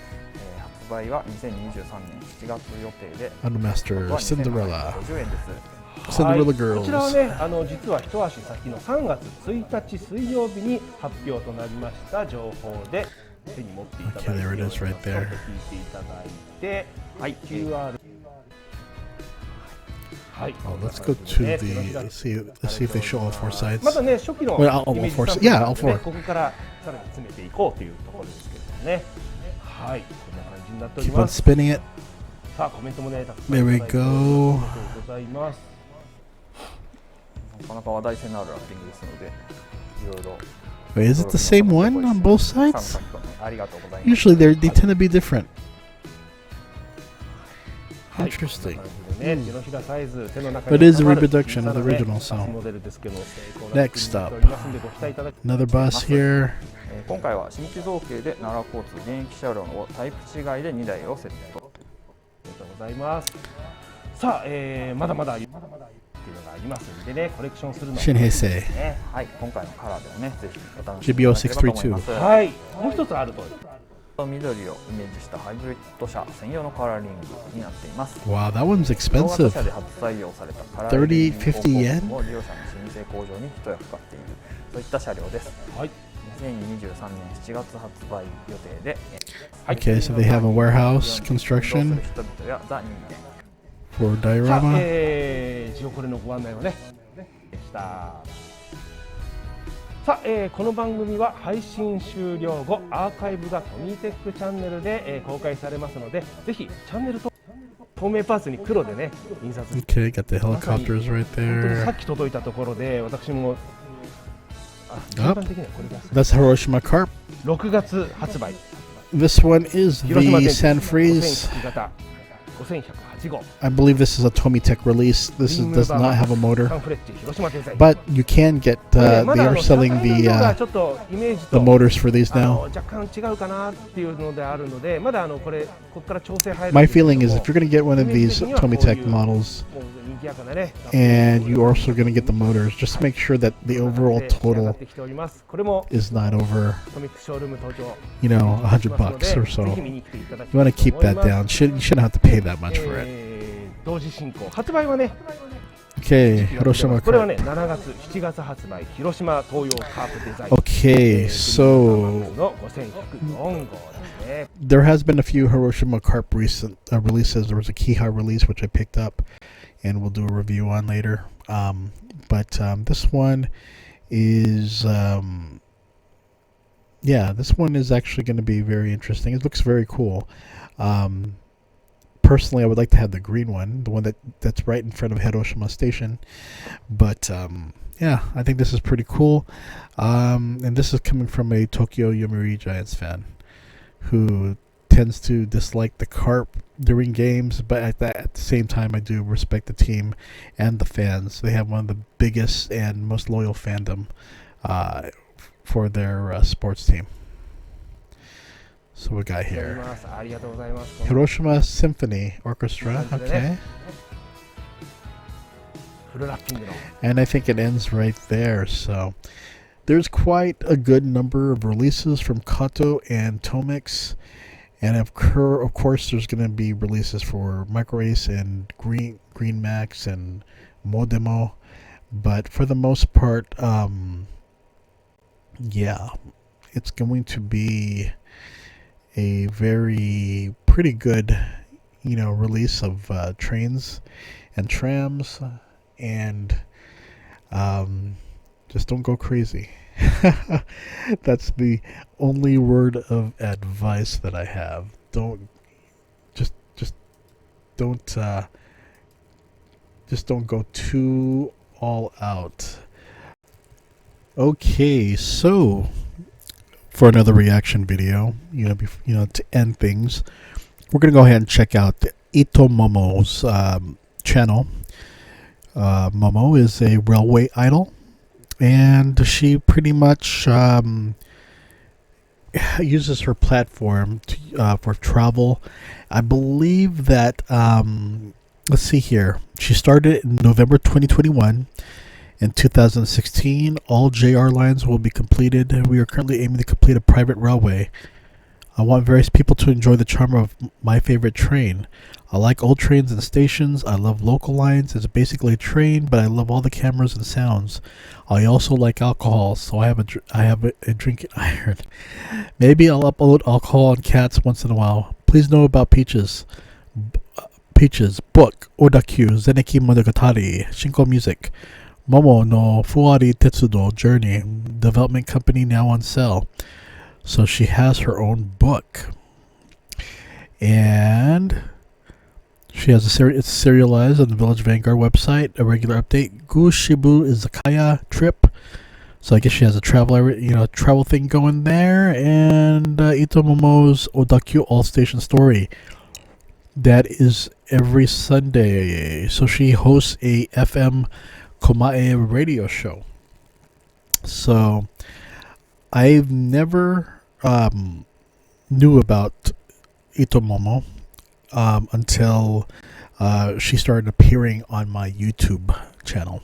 発売は2023年7月予定で、 Master Cinderella. 50円です。Cinderella Girls. こちらはね、実は一足先の3月1日水曜日に発表となりました情報で手に持っていただいて、 there it is right there. 聞いていただいて、はい、QR。はい。 Let's go to the. Let's see if they show all four sides. まだね、初期の Well, all four. Yeah, all four. ここからさらに詰めていこうというところですけれどもね。はい、こんな感じになっており Keep on ます。 spinning it. さあ、コメントもね、たくさん There we いただいて go. ありがとうございます。なかなか話題性のあるラッピングですので、いろいろ。 Wait, is it the same one on both sides? ありがとうございます。 Usually they tend to be different. Interesting. But it is a reproduction of the original, so. Next up, another bus here. 今回は新規造形で奈良交通現役車両をタイプ違いで2台をセット。ありがとうございます。さあ、まだまだっていうのがありますのでね、コレクションするのも、新平成。ね、はい、今回のカラーでもね、ぜひお楽しみいただければと思います。はい、もう一つあると。緑をイメージしたハイブリッド車専用のカラーリングになっています。 Wow, that one's expensive. 車で初採用されたカラーリング30-50 yen? も利用者の申請向上に一役買っているそういった車両です。はい。2023年7月発売予定で。Okay, so they have a warehouse construction for diorama. 一応これのご案内をねでした。さあ、この番組は配信終了後アーカイブがトミーテックチャンネルで、公開されますので、ぜひチャンネルと透明パーツに黒でね印刷。Okay, got the helicopters right 本当に there. さっき届いたところで私もUp. That's Hiroshima Carp. 6月発売。 This one is 広島 the 電機 San Freeze. 5000型5108号。 I believe this is a Tomitech release. This does not have a motor, サンフレッチ広島天才。 but you can get. They are selling the motors for these now. 若干違うかなっていうのであるので、まだこれここから調整入る。 My feeling is if you're going to get one of these Tomitech models, and you're also going to get the motors, just make sure that the overall total is not over, $100 or so. You want to keep that down. You shouldn't have to pay that much for it. 同時進行発売はね。 Okay, Hiroshima これはね Carp. 7月7月発売広島東洋カープデザイン。 Okay, so の5104号ですね。 there has been a few Hiroshima Carp recent releases. There was a Kiha release which I picked up, and we'll do a review on later. But this one is, this one is actually going to be very interesting. It looks very cool. Personally, I would like to have the green one, the one that's right in front of Hiroshima Station. But I think this is pretty cool. And this is coming from a Tokyo Yomiuri Giants fan who tends to dislike the carp during games, but at the same time, I do respect the team and the fans. They have one of the biggest and most loyal fandom for their sports team. So we got here Hiroshima Symphony Orchestra. Okay. And I think it ends right there. So there's quite a good number of releases from KATO and Tomix. And of course, there's going to be releases for Micro Ace and Green Max and Modemo. But for the most part, it's going to be a pretty good, release of trains and trams, and just don't go crazy. That's the only word of advice that I have. Don't don't go too all out. Okay, so for another reaction video, to end things, we're gonna go ahead and check out Ito Momo's channel. Momo is a railway idol, and she pretty much uses her platform for travel. I believe that let's see here. She started in November 2021. In 2016, all JR lines will be completed. We are currently aiming to complete a private railway. I want various people to enjoy the charm of my favorite train. I like old trains and stations. I love local lines. It's basically a train, but I love all the cameras and sounds. I also like alcohol, so I have a drinking iron. Maybe I'll upload alcohol and cats once in a while. Please know about Peaches. Peaches, book, Odakyu, Zeneki Monogatari, Shinko Music, Momo no Fuwari Tetsudo Journey, development company now on sale. So she has her own book. And she has it's serialized on the Village Vanguard website, a regular update. Gu Shibu Izakaya trip. So I guess she has a travel thing going there. And Ito Momo's Odakyu All Station Story. That is every Sunday. So she hosts a FM Komae radio show. So I've never knew about Ito Momo until she started appearing on my YouTube channel.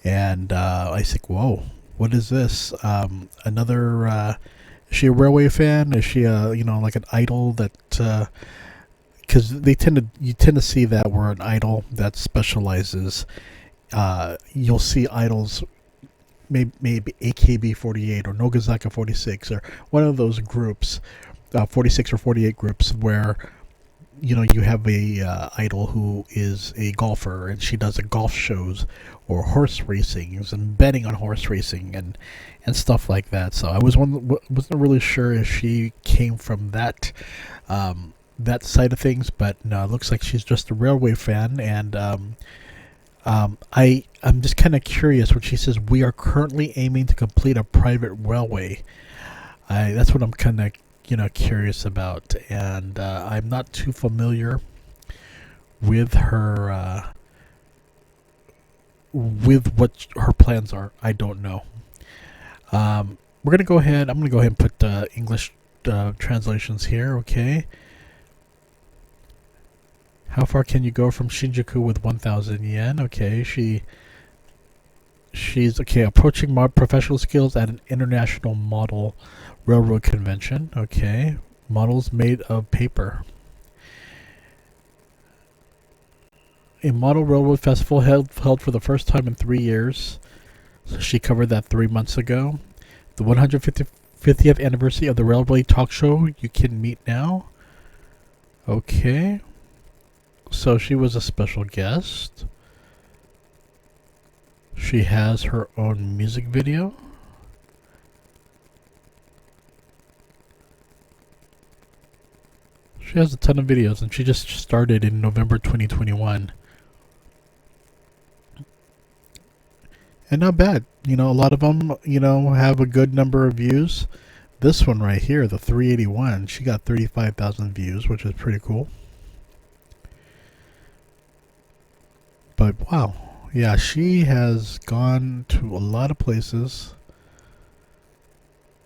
And I said, whoa, what is this? Another, is she a railway fan? Is she like an idol that, because you tend to see that where an idol that specializes, you'll see idols, maybe AKB48 or Nogazaka 46 or one of those groups, 46 or 48 groups where you have a idol who is a golfer and she does golf shows or horse racing and betting on horse racing and stuff like that. So I wasn't really sure if she came from that side of things, but no, it looks like she's just a railway fan. And I'm just kind of curious when she says we are currently aiming to complete a private railway. That's what I'm kind of curious about, and I'm not too familiar with her with what her plans are. I don't know. I'm gonna go ahead and put English translations here. Okay. How far can you go from Shinjuku with 1,000 yen? Okay, she's okay. Approaching professional skills at an international model railroad convention. Okay, models made of paper. A model railroad festival held for the first time in 3 years. So she covered that 3 months ago. The 150th anniversary of the railway talk show. You can meet now. Okay. So she was a special guest. She has her own music video. She has a ton of videos, and she just started in November 2021. And not bad. A lot of them, have a good number of views. This one right here, the 381, she got 35,000 views, which is pretty cool. But wow, yeah, she has gone to a lot of places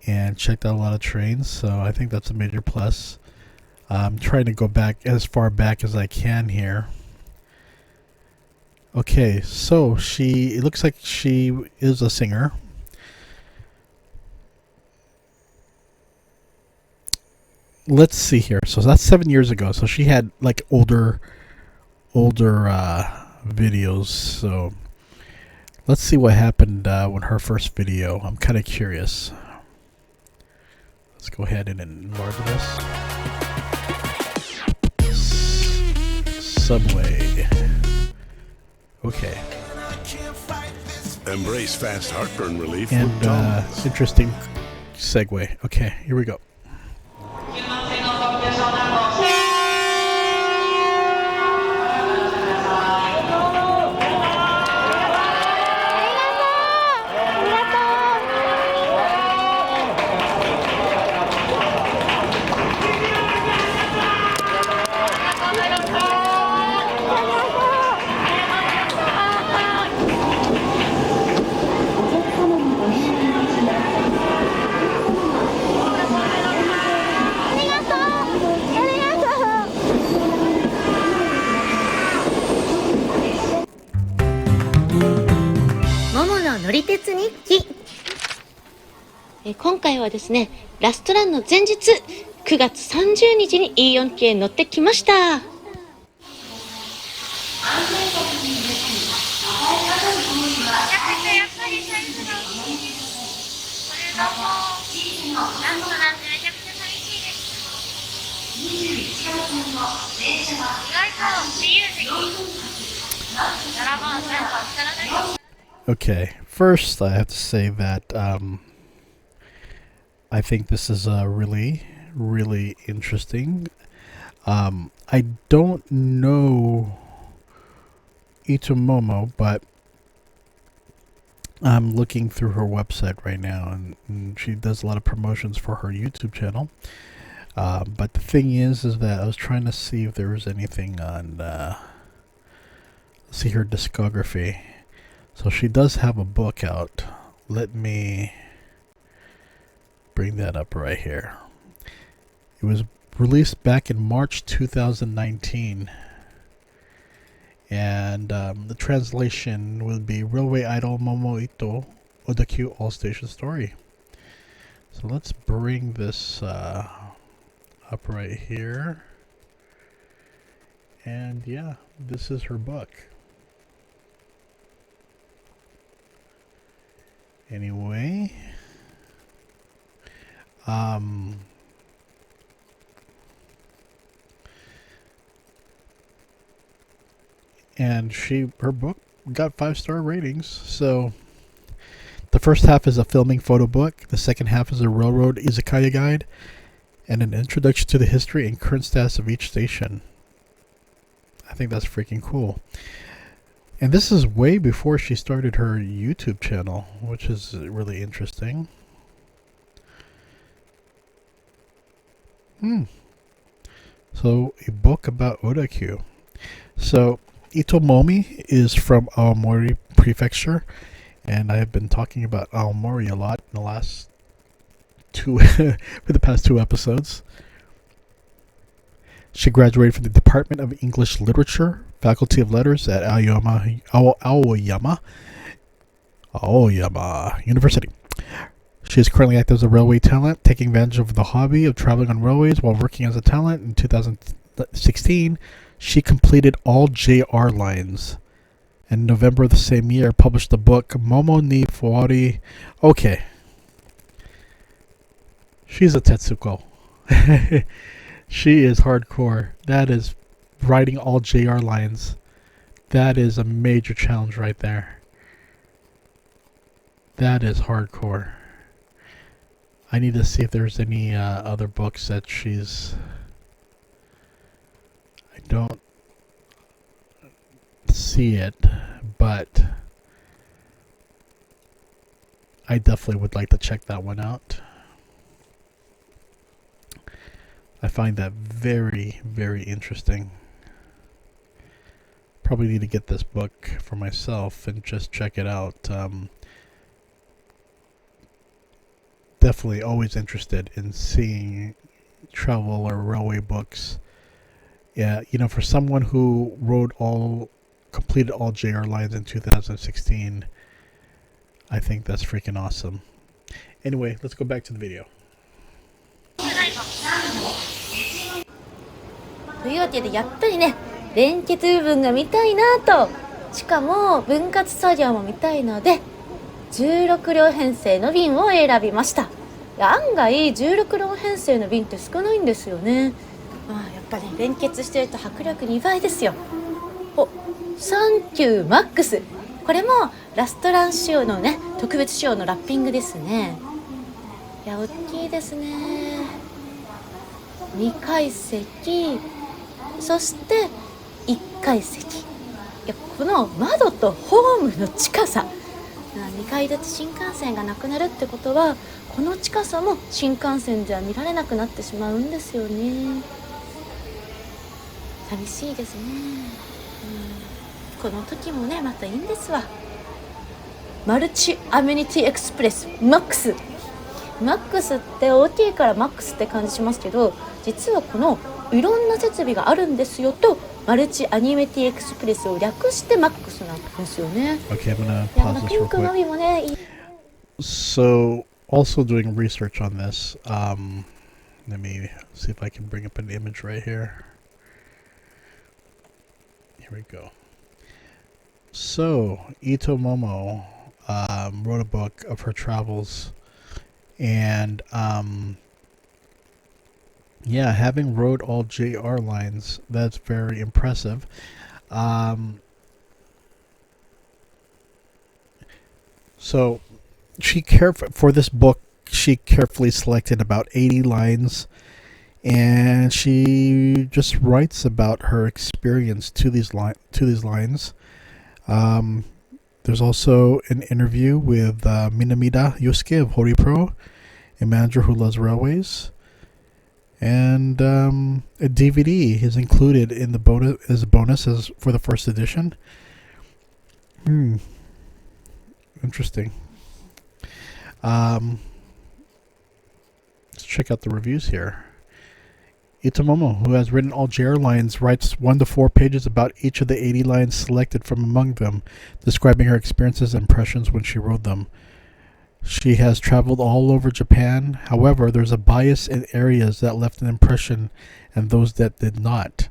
and checked out a lot of trains, so I think that's a major plus. I'm trying to go back as far back as I can here. Okay, so it looks like she is a singer. Let's see here. So that's 7 years ago. So she had like older videos. So let's see what happened when her first video. I'm kind of curious. Let's go ahead and enlarge this. subway. Okay. Embrace fast heartburn relief And with Toms. interesting segue. Okay, here we go.乗り鉄日記。今回はですね、ラストランの前日9月30日に E4 系乗ってきました。Okay, first I have to say that I think this is really, really interesting. I don't know Itomomo, but I'm looking through her website right now, and she does a lot of promotions for her YouTube channel. But the thing is that I was trying to see if there was anything on, see her discography. So she does have a book out. Let me bring that up right here. It was released back in March 2019. And the translation would be Railway Idol Momo Ito Odakyu All Station Story. So let's bring this up right here. And yeah, this is her book. Anyway, and her book got 5-star ratings. So the first half is a filming photo book, the second half is a railroad izakaya guide, and an introduction to the history and current status of each station. I think that's freaking cool. And this is way before she started her YouTube channel, which is really interesting. So, a book about Odakyu. So, Itomomi is from Aomori Prefecture, and I have been talking about Aomori a lot in the last for the past 2 episodes. She graduated from the Department of English Literature, Faculty of Letters at Aoyama University. She is currently active as a railway talent, taking advantage of the hobby of traveling on railways while working as a talent. In 2016, she completed all JR lines. And in November of the same year, published the book Momo ni Fuwari. Okay. She's a Tetsuko. She is hardcore. That is writing all JR lines. That is a major challenge right there. That is hardcore. I need to see if there's any other books that she's... I don't see it, but I definitely would like to check that one out. I find that very, very interesting. Probably need to get this book for myself and just check it out. Definitely always interested in seeing travel or railway books. Yeah, you know, for someone who completed all JR lines in 2016, I think that's freaking awesome. Anyway, let's go back to the video. というわけでやっぱりね、連結部分が見たいなと、しかも分割作業も見たいので16両編成の便を選びました。案外16両編成の便って少ないんですよね。やっぱね連結してると迫力2倍ですよ。お、サンキューマックス、これもラストラン仕様のね特別仕様のラッピングですね。いや大きいですね。2階席、そして1階席。いやこの窓とホームの近さ、2階建て新幹線がなくなるってことはこの近さも新幹線では見られなくなってしまうんですよね。寂しいですね、この時もねまたいいんですわ。マルチアメニティエクスプレスマックスって大きいからマックスって感じしますけど、実はこのいろんな設備があるんですよとマルチアニメティエクスプレスを略してマックスなんですよね。 Okay, I'm gonna いや pause this ピ real ンクの quick. 帯もねいい。 So, also doing research on this. Let me see if I can bring up an image right here. Here we go. So, Ito Momo wrote a book of her travels, and yeah, having rode all JR lines, that's very impressive. So for this book, she carefully selected about 80 lines, and she just writes about her experience to these lines. There's also an interview with Minamida Yosuke of Horipro, a manager who loves railways. And a DVD is included in the bonus as a bonus for the first edition. Interesting. Let's check out the reviews here. Itomomo, who has written all JR lines, writes 1 to 4 pages about each of the 80 lines selected from among them, describing her experiences and impressions when she rode them. She has traveled all over Japan. However, there's a bias in areas that left an impression and those that did not.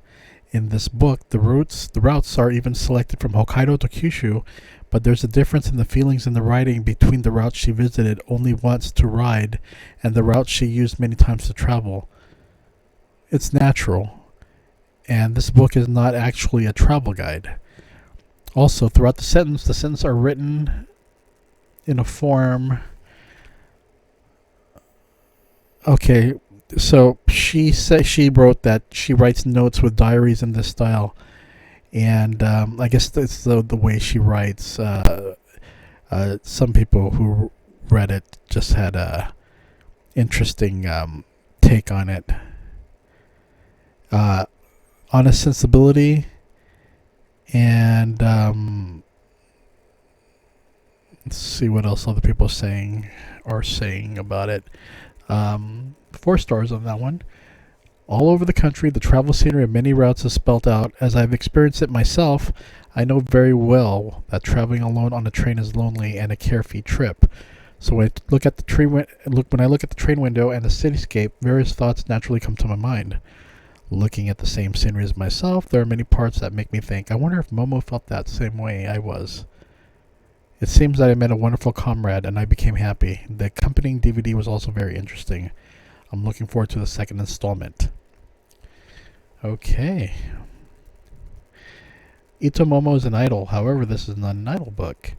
In this book, the routes are even selected from Hokkaido to Kyushu, but there's a difference in the feelings in the writing between the routes she visited only once to ride and the routes she used many times to travel. It's natural, and this book is not actually a travel guide. Also, throughout the sentences are written in a form. Okay, so she wrote that she writes notes with diaries in this style, and I guess that's the way she writes. Some people who read it just had a interesting take on it. Honest sensibility, and let's see what else other people are saying about it. 4 stars on that one. All over the country, the travel scenery of many routes is spelt out. As I've experienced it myself, I know very well that traveling alone on a train is lonely and a carefree trip. So when I look at the train window and the cityscape, various thoughts naturally come to my mind. Looking at the same scenery as myself, there are many parts that make me think, I wonder if Momo felt that same way I was. It seems that I met a wonderful comrade and I became happy. The accompanying DVD was also very interesting. I'm looking forward to the second installment. Okay. Ito Momo is an idol. However, this is not an idol book.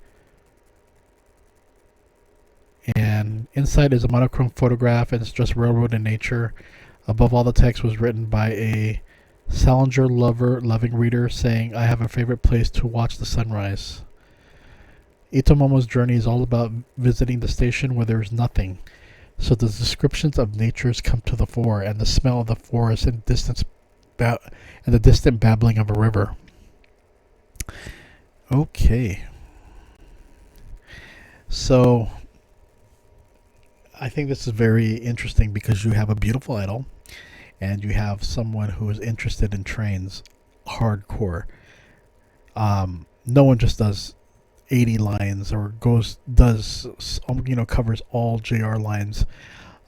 And inside is a monochrome photograph, and it's just railroad in nature. Above all, the text was written by a Salinger loving reader saying, I have a favorite place to watch the sunrise. Ito Momo's journey is all about visiting the station where there is nothing. So the descriptions of natures come to the fore, and the smell of the forest and the distant babbling of a river. Okay. So I think this is very interesting because you have a beautiful idol and you have someone who is interested in trains hardcore. No one just does 80 lines or covers all JR lines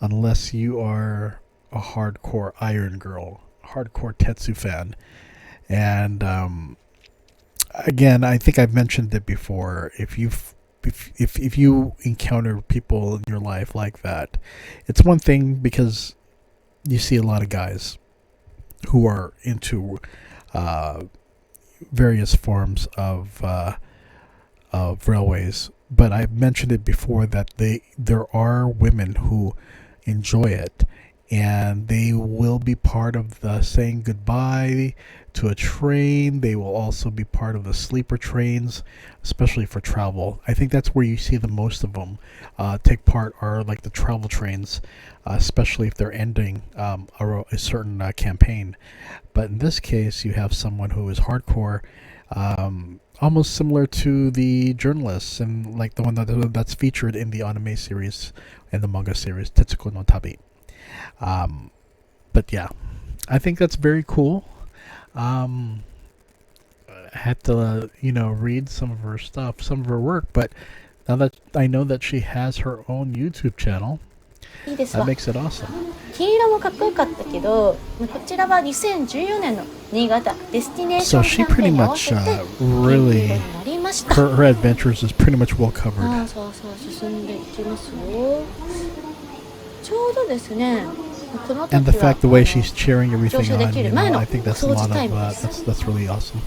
unless you are a hardcore Iron Girl, hardcore Tetsu fan. And again, I think I've mentioned it before. If you encounter people in your life like that, it's one thing because you see a lot of guys who are into various forms of railways. But I've mentioned it before that there are women who enjoy it, and they will be part of the saying goodbye to a train. They will also be part of the sleeper trains, especially for travel. I think that's where you see the most of them take part, are like the travel trains, especially if they're ending a certain campaign. But in this case, you have someone who is hardcore, almost similar to the journalists, and like the one that's featured in the anime series and the manga series, Tetsudo no Tabi. But yeah, I think that's very cool. I had to, read some of her stuff, some of her work, but now that I know that she has her own YouTube channel, that makes it awesome. 金色もかっこよかったけど、こちらは2014年の新潟デスティネーショ So ン she キャンペー pretty ンに合わ much せてピンク色 really になりました。 her adventures is pretty much well covered. そう進んでいきますよ。ちょうどですね。この時 And the は fact the way she's cheering everything 乗車で on, きる前の I think that's a 掃除 lot タイ of ムです。 that's really awesome.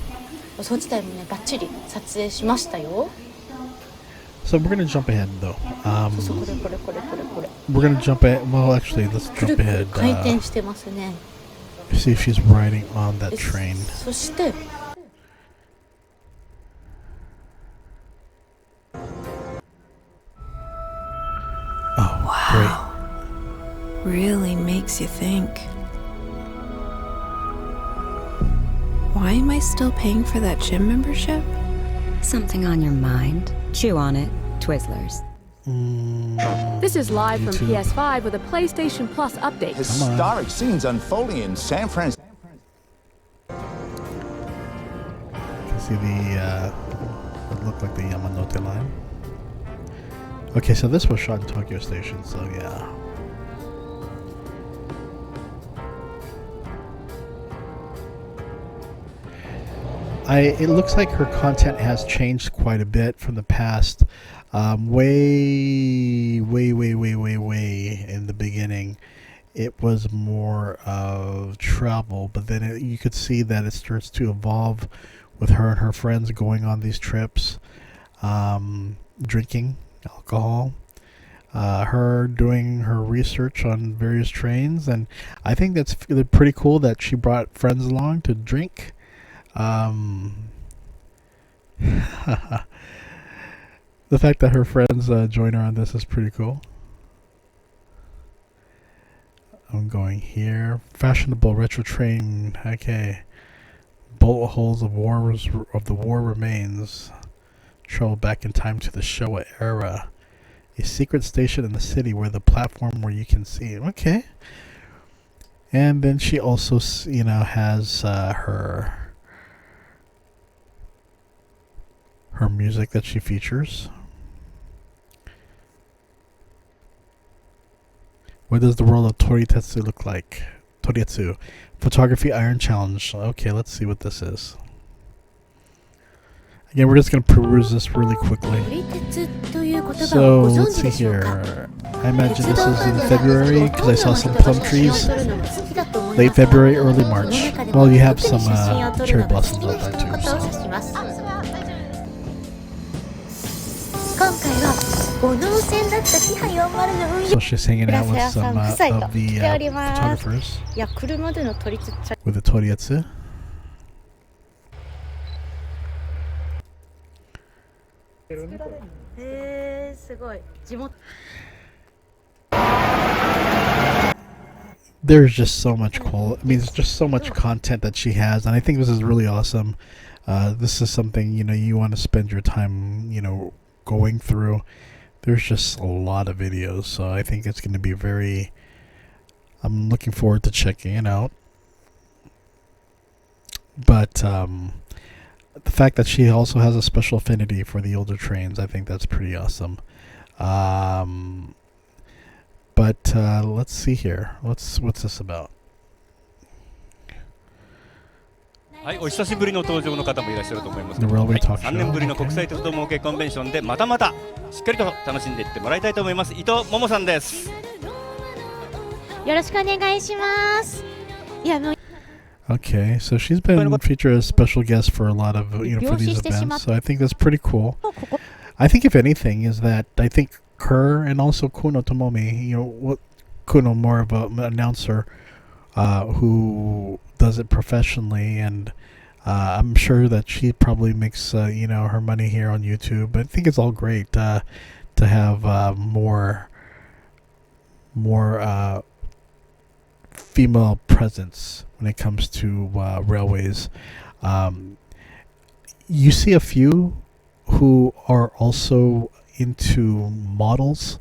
お掃除タイムねバッチリ撮影しましたよ。 So we're gonna jump ahead though. そうこれ。 We're gonna jump ahead. Well, actually, let's くる jump くる ahead. 回転してますね。 See if she's riding on that train. そして Oh, great. Really makes you think. Why am I still paying for that gym membership? Something on your mind? Chew on it, Twizzlers. This is live from YouTube. PS5 with a PlayStation Plus update. Historic scenes unfolding in San Francisco. You can see it looked like the Yamanote line. Okay, so this was shot in Tokyo Station, so yeah. It looks like her content has changed quite a bit from the past. Way in the beginning, it was more of travel, but then you could see that it starts to evolve with her and her friends going on these trips, drinking alcohol, her doing her research on various trains, and I think that's pretty cool that she brought friends along to drink. The fact that her friends join her on this is pretty cool. I'm going here. Fashionable retro train. Okay. Bullet holes of the war remains. Travel back in time to the Showa era. A secret station in the city where the platform where you can see. Okay. And then she also, has her music that she features. What does the world of Toritetsu look like? Toritetsu. Photography Iron Challenge. Okay, let's see what this is. Again, we're just going to peruse this really quickly. So, let's see here. I imagine this is in February, because I saw some plum trees. Late February, early March. Well, you have some cherry blossoms out there too, so. So she's hanging out with some of the photographers with the Torietsu. There's just so much there's just so much content that she has, and I think this is really awesome. This is something, you want to spend your time, going through. There's just a lot of videos, so I think it's going to be I'm looking forward to checking it out. But the fact that she also has a special affinity for the older trains, I think that's pretty awesome. But let's see here. What's this about? はい、お久しぶりの登場の方もいらっしゃると思いますけ The ど、 Railway はい、 Talk 3年ぶりの国際鉄道模型コンベンションでまたまたしっかりと楽しんでいってもらいたいと思います。伊藤桃さんです。よろしくお願いします。いや、もう Okay, so she's been featured as special guest for a lot of, for these events. So I think that's pretty cool. I think if anything is that I think her and also Kuno Tomomi, Kuno more of an announcer who does it professionally, and I'm sure that she probably makes her money here on YouTube. I think it's all great to have more female presence when it comes to railways. You see a few who are also into models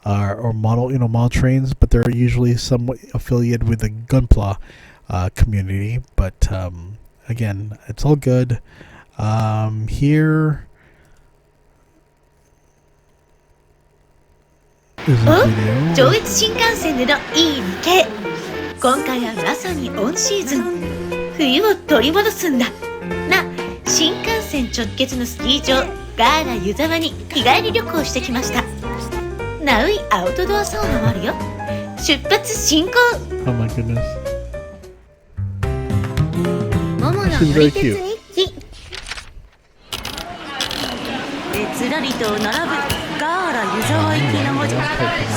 or model trains, but they're usually somewhat affiliated with the Gunpla community. But again, it's all good. Here is a video. 上越新幹線でのいい日景。今回はまさにオンシーズン。冬を取り戻すんだ。新幹線直結のスキー場ガーラ湯沢に日帰り旅行してきました。ナウイアウトドアサウナもあるよ。出発進行。Oh my goodness. モモの乗り鉄日記。ずらりと並ぶガーラ湯沢行きの文字。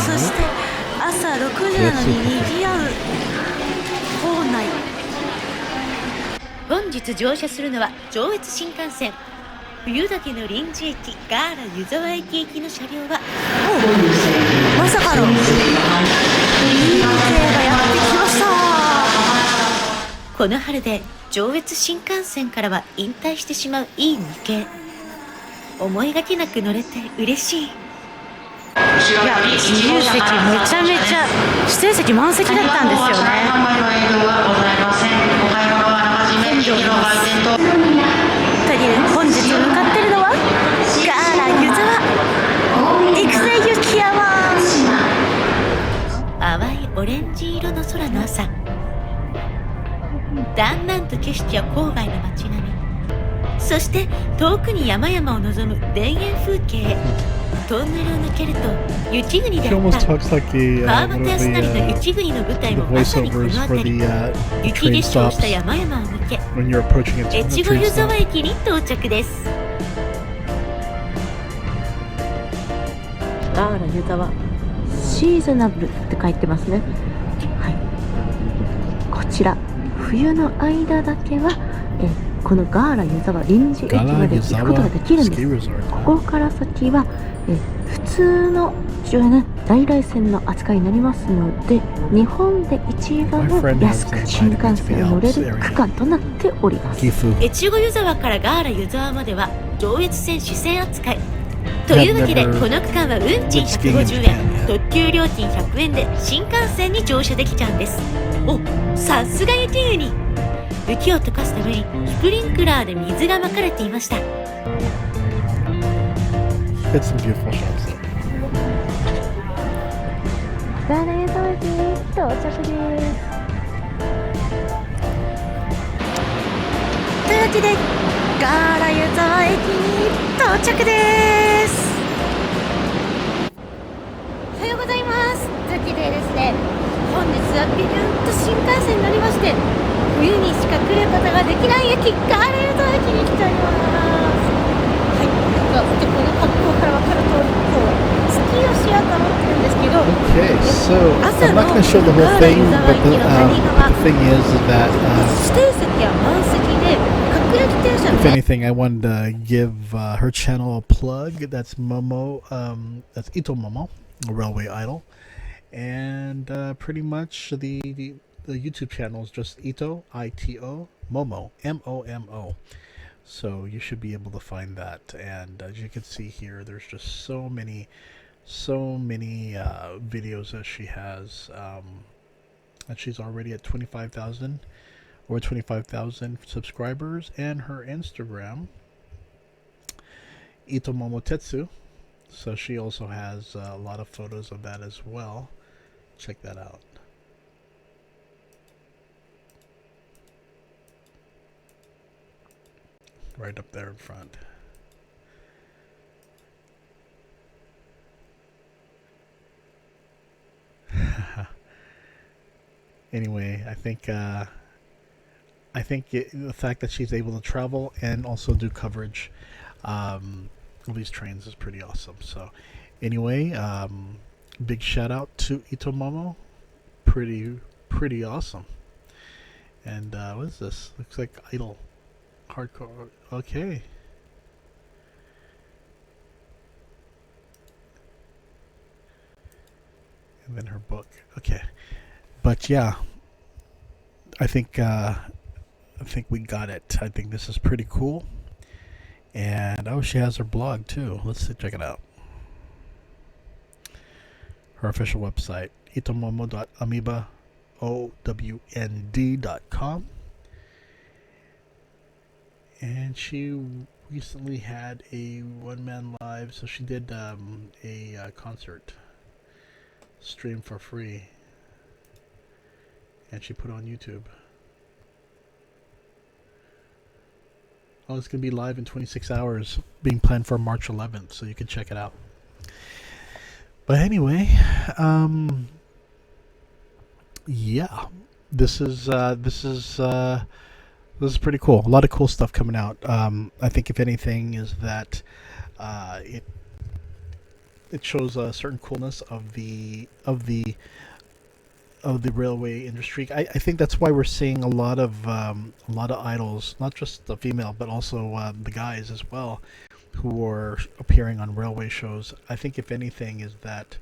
そして朝6時なのに賑わう構内。本日乗車するのは上越新幹線冬岳の臨時駅ガーラ湯沢駅行きの車両はまさかのいい風がやってきました。この春で上越新幹線からは引退してしまういい日経。思いがけなく乗れて嬉しい。いや、自由席めちゃめちゃ指定席満席だったんですよね。本日向かってるのはガーラ湯沢。行くぜ雪山。淡いオレンジ色の空の朝、だんだんと景色は郊外の街並み、そして遠くに山々を望む田園風景。トンネルを抜けると雪国であった川端康成の雪国の舞台もまさにこの辺り。雪化粧した山々を抜け越後湯沢駅に到着です。ガーラ湯沢シーズナブルって書いてますね。はい、こちら冬の間だけはこのガーラ湯沢臨時駅まで行くことができるんです。ここから先は普通の在来線の扱いになりますので、日本で一番安く新幹線を乗れる区間となっております。越後湯沢からガーラ湯沢までは上越線支線扱いというわけで、この区間は運賃150円、特急料金100円で新幹線に乗車できちゃうんです。お、さすが雪国。雪を溶かすためにスプリンクラーで水がまかれていました。It's some beautiful shots though. ガーラ湯沢駅に到着です。というわけでガーラ湯沢駅に到着です。おはようございます。というわけでですね、本日はビューンと新幹線に乗りまして、冬にしか来ることができない駅ガーラ湯沢駅に来ております。はい、そしてこの格好から分かる通り、今日はスキーをしようと思ってるんですけど、 Okay, so I'm not going to show the whole thing, but the thing is that 指定席は満席で各駅停車の if anything, I wanted to give her channel a plug. That's Momo, that's Ito Momo, a railway idol, and pretty much the YouTube channel is just Ito, Ito, Momo, Momo. So you should be able to find that. And as you can see here, there's just so many videos that she has. And she's already at 25,000 subscribers. And her Instagram, Ito Momo Tetsu. So she also has a lot of photos of that as well. Check that out. Right up there in front. Anyway, I think I think the fact that she's able to travel and also do coverage of these trains is pretty awesome. So anyway, big shout out to Itomomo. Pretty awesome. And what is this? Looks like Idol. Hardcore. Okay. And then her book. Okay. But yeah, I think we got it. I think this is pretty cool. And she has her blog too. Let's check it out. Her official website, itomomo.amoeba.com. And she recently had a one-man live, so she did a concert stream for free, and she put it on YouTube. Oh, it's gonna be live in 26 hours, being planned for March 11th, so you can check it out. But anyway, yeah, this is pretty cool. A lot of cool stuff coming out. I think if anything is that it shows a certain coolness of the railway industry. I think that's why we're seeing a lot of idols, not just the female, but also the guys as well, who are appearing on railway shows. I think if anything is that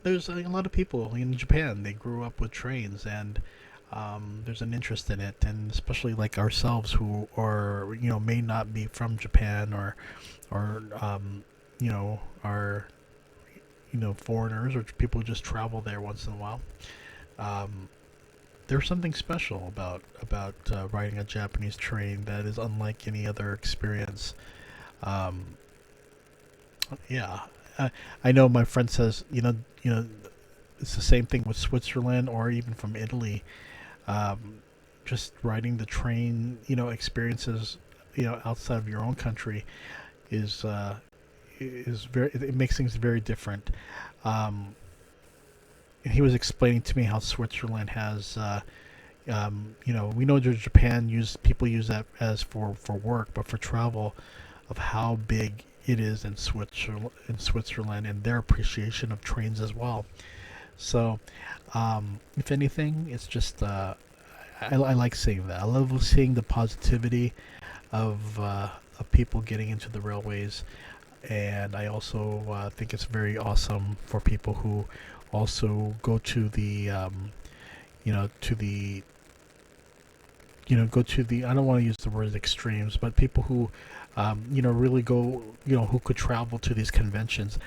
there's a lot of people in Japan, they grew up with trains, and there's an interest in it, and especially like ourselves who are, may not be from Japan or are foreigners or people who just travel there once in a while. There's something special about riding a Japanese train that is unlike any other experience. Yeah, I know my friend says, it's the same thing with Switzerland or even from Italy. Just riding the train, experiences, outside of your own country is very, it makes things very different. And he was explaining to me how Switzerland has, we know that Japan people use that as for work, but for travel, of how big it is in Switzerland and their appreciation of trains as well. So, if anything, it's just I like seeing that. I love seeing the positivity of people getting into the railways, and I also think it's very awesome for people who also go to the I don't want to use the word extremes, but people who really go, who could travel to these conventions.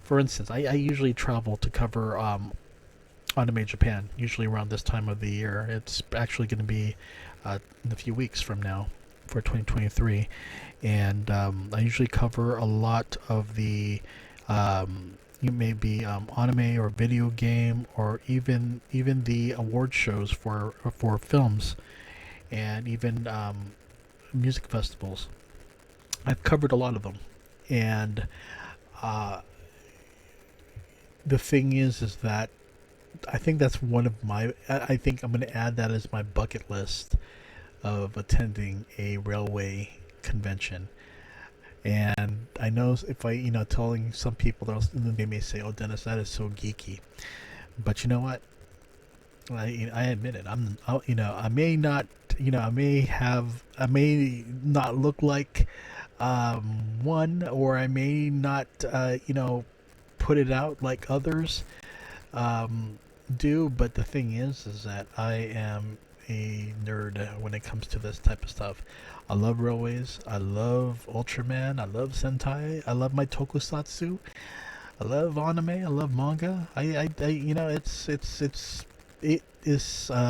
For instance, I usually travel to cover Anime Japan, usually around this time of the year. It's actually going to be in a few weeks from now for 2023, and I usually cover a lot of the anime or video game, or even the award shows for films, and even music festivals. I've covered a lot of them, and the thing is that I think that's one of my. I think I'm going to add that as my bucket list of attending a railway convention. And I know if I, telling some people, they may say, "Oh, Dennis, that is so geeky." But you know what? I admit it. I may not, I may not look like one, or I may not, put it out like others do. But the thing is that I am a nerd when it comes to this type of stuff. I love railways. I love Ultraman. I love Sentai. I love my tokusatsu. I love anime. I love manga. It is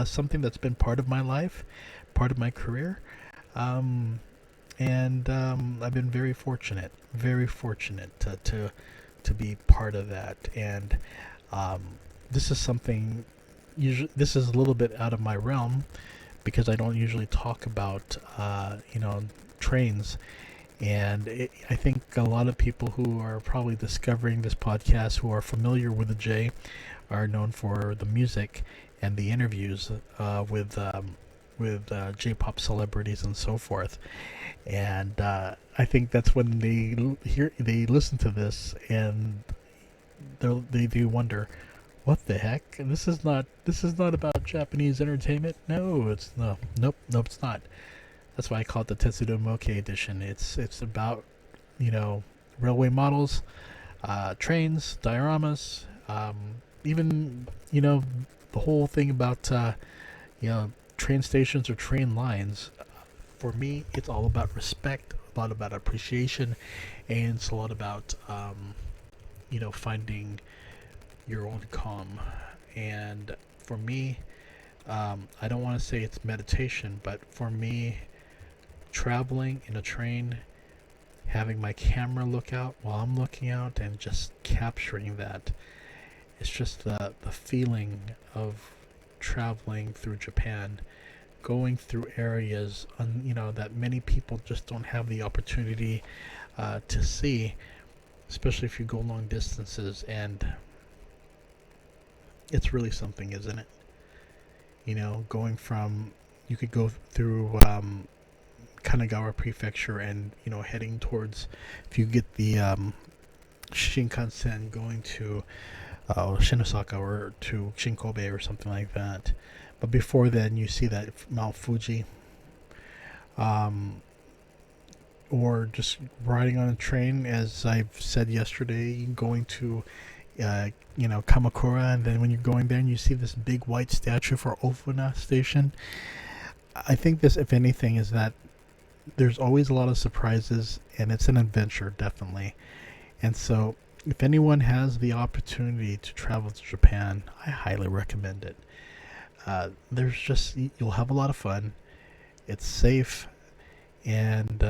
something that's been part of my life, part of my career, and I've been very fortunate to be part of that. And this is something. This is a little bit out of my realm, because I don't usually talk about trains, and I think a lot of people who are probably discovering this podcast, who are familiar with the J, are known for the music and the interviews with J-pop celebrities and so forth. And I think that's when they listen to this and they wonder, what the heck? This is not about Japanese entertainment. Nope, it's not. That's why I call it the Tetsudo Mokei edition. It's about, railway models, trains, dioramas, even, the whole thing about, train stations or train lines. For me, it's all about respect, a lot about appreciation, and it's a lot about, finding your own calm. And for me, I don't want to say it's meditation, but for me, traveling in a train, having my camera look out while I'm looking out and just capturing that, it's just the feeling of traveling through Japan, going through areas that many people just don't have the opportunity to see, especially if you go long distances. And it's really something, isn't it? Going from, you could go through Kanagawa Prefecture and heading towards, if you get the Shinkansen going to Shinosaka or to Shinkobe or something like that. But before then, you see that Mount Fuji, or just riding on a train, as I've said yesterday, going to Kamakura, and then when you're going there and you see this big white statue for Ofuna Station. I think this, if anything, is that there's always a lot of surprises, and it's an adventure, definitely. And so, if anyone has the opportunity to travel to Japan, I highly recommend it. You'll have a lot of fun. It's safe, and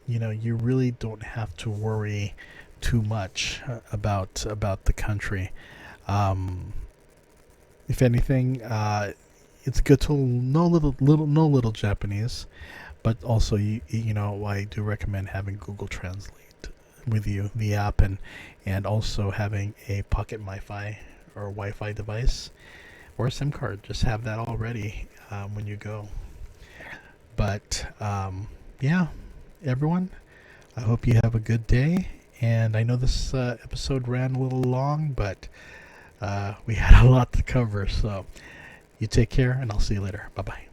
you really don't have to worry too much about the country. If anything, it's good to know little Japanese, but also I do recommend having Google Translate with you, the app, and also having a pocket Wi-Fi or Wi-Fi device or a SIM card. Just have that all ready when you go. But everyone, I hope you have a good day. And I know this episode ran a little long, but we had a lot to cover. So you take care, and I'll see you later. Bye-bye.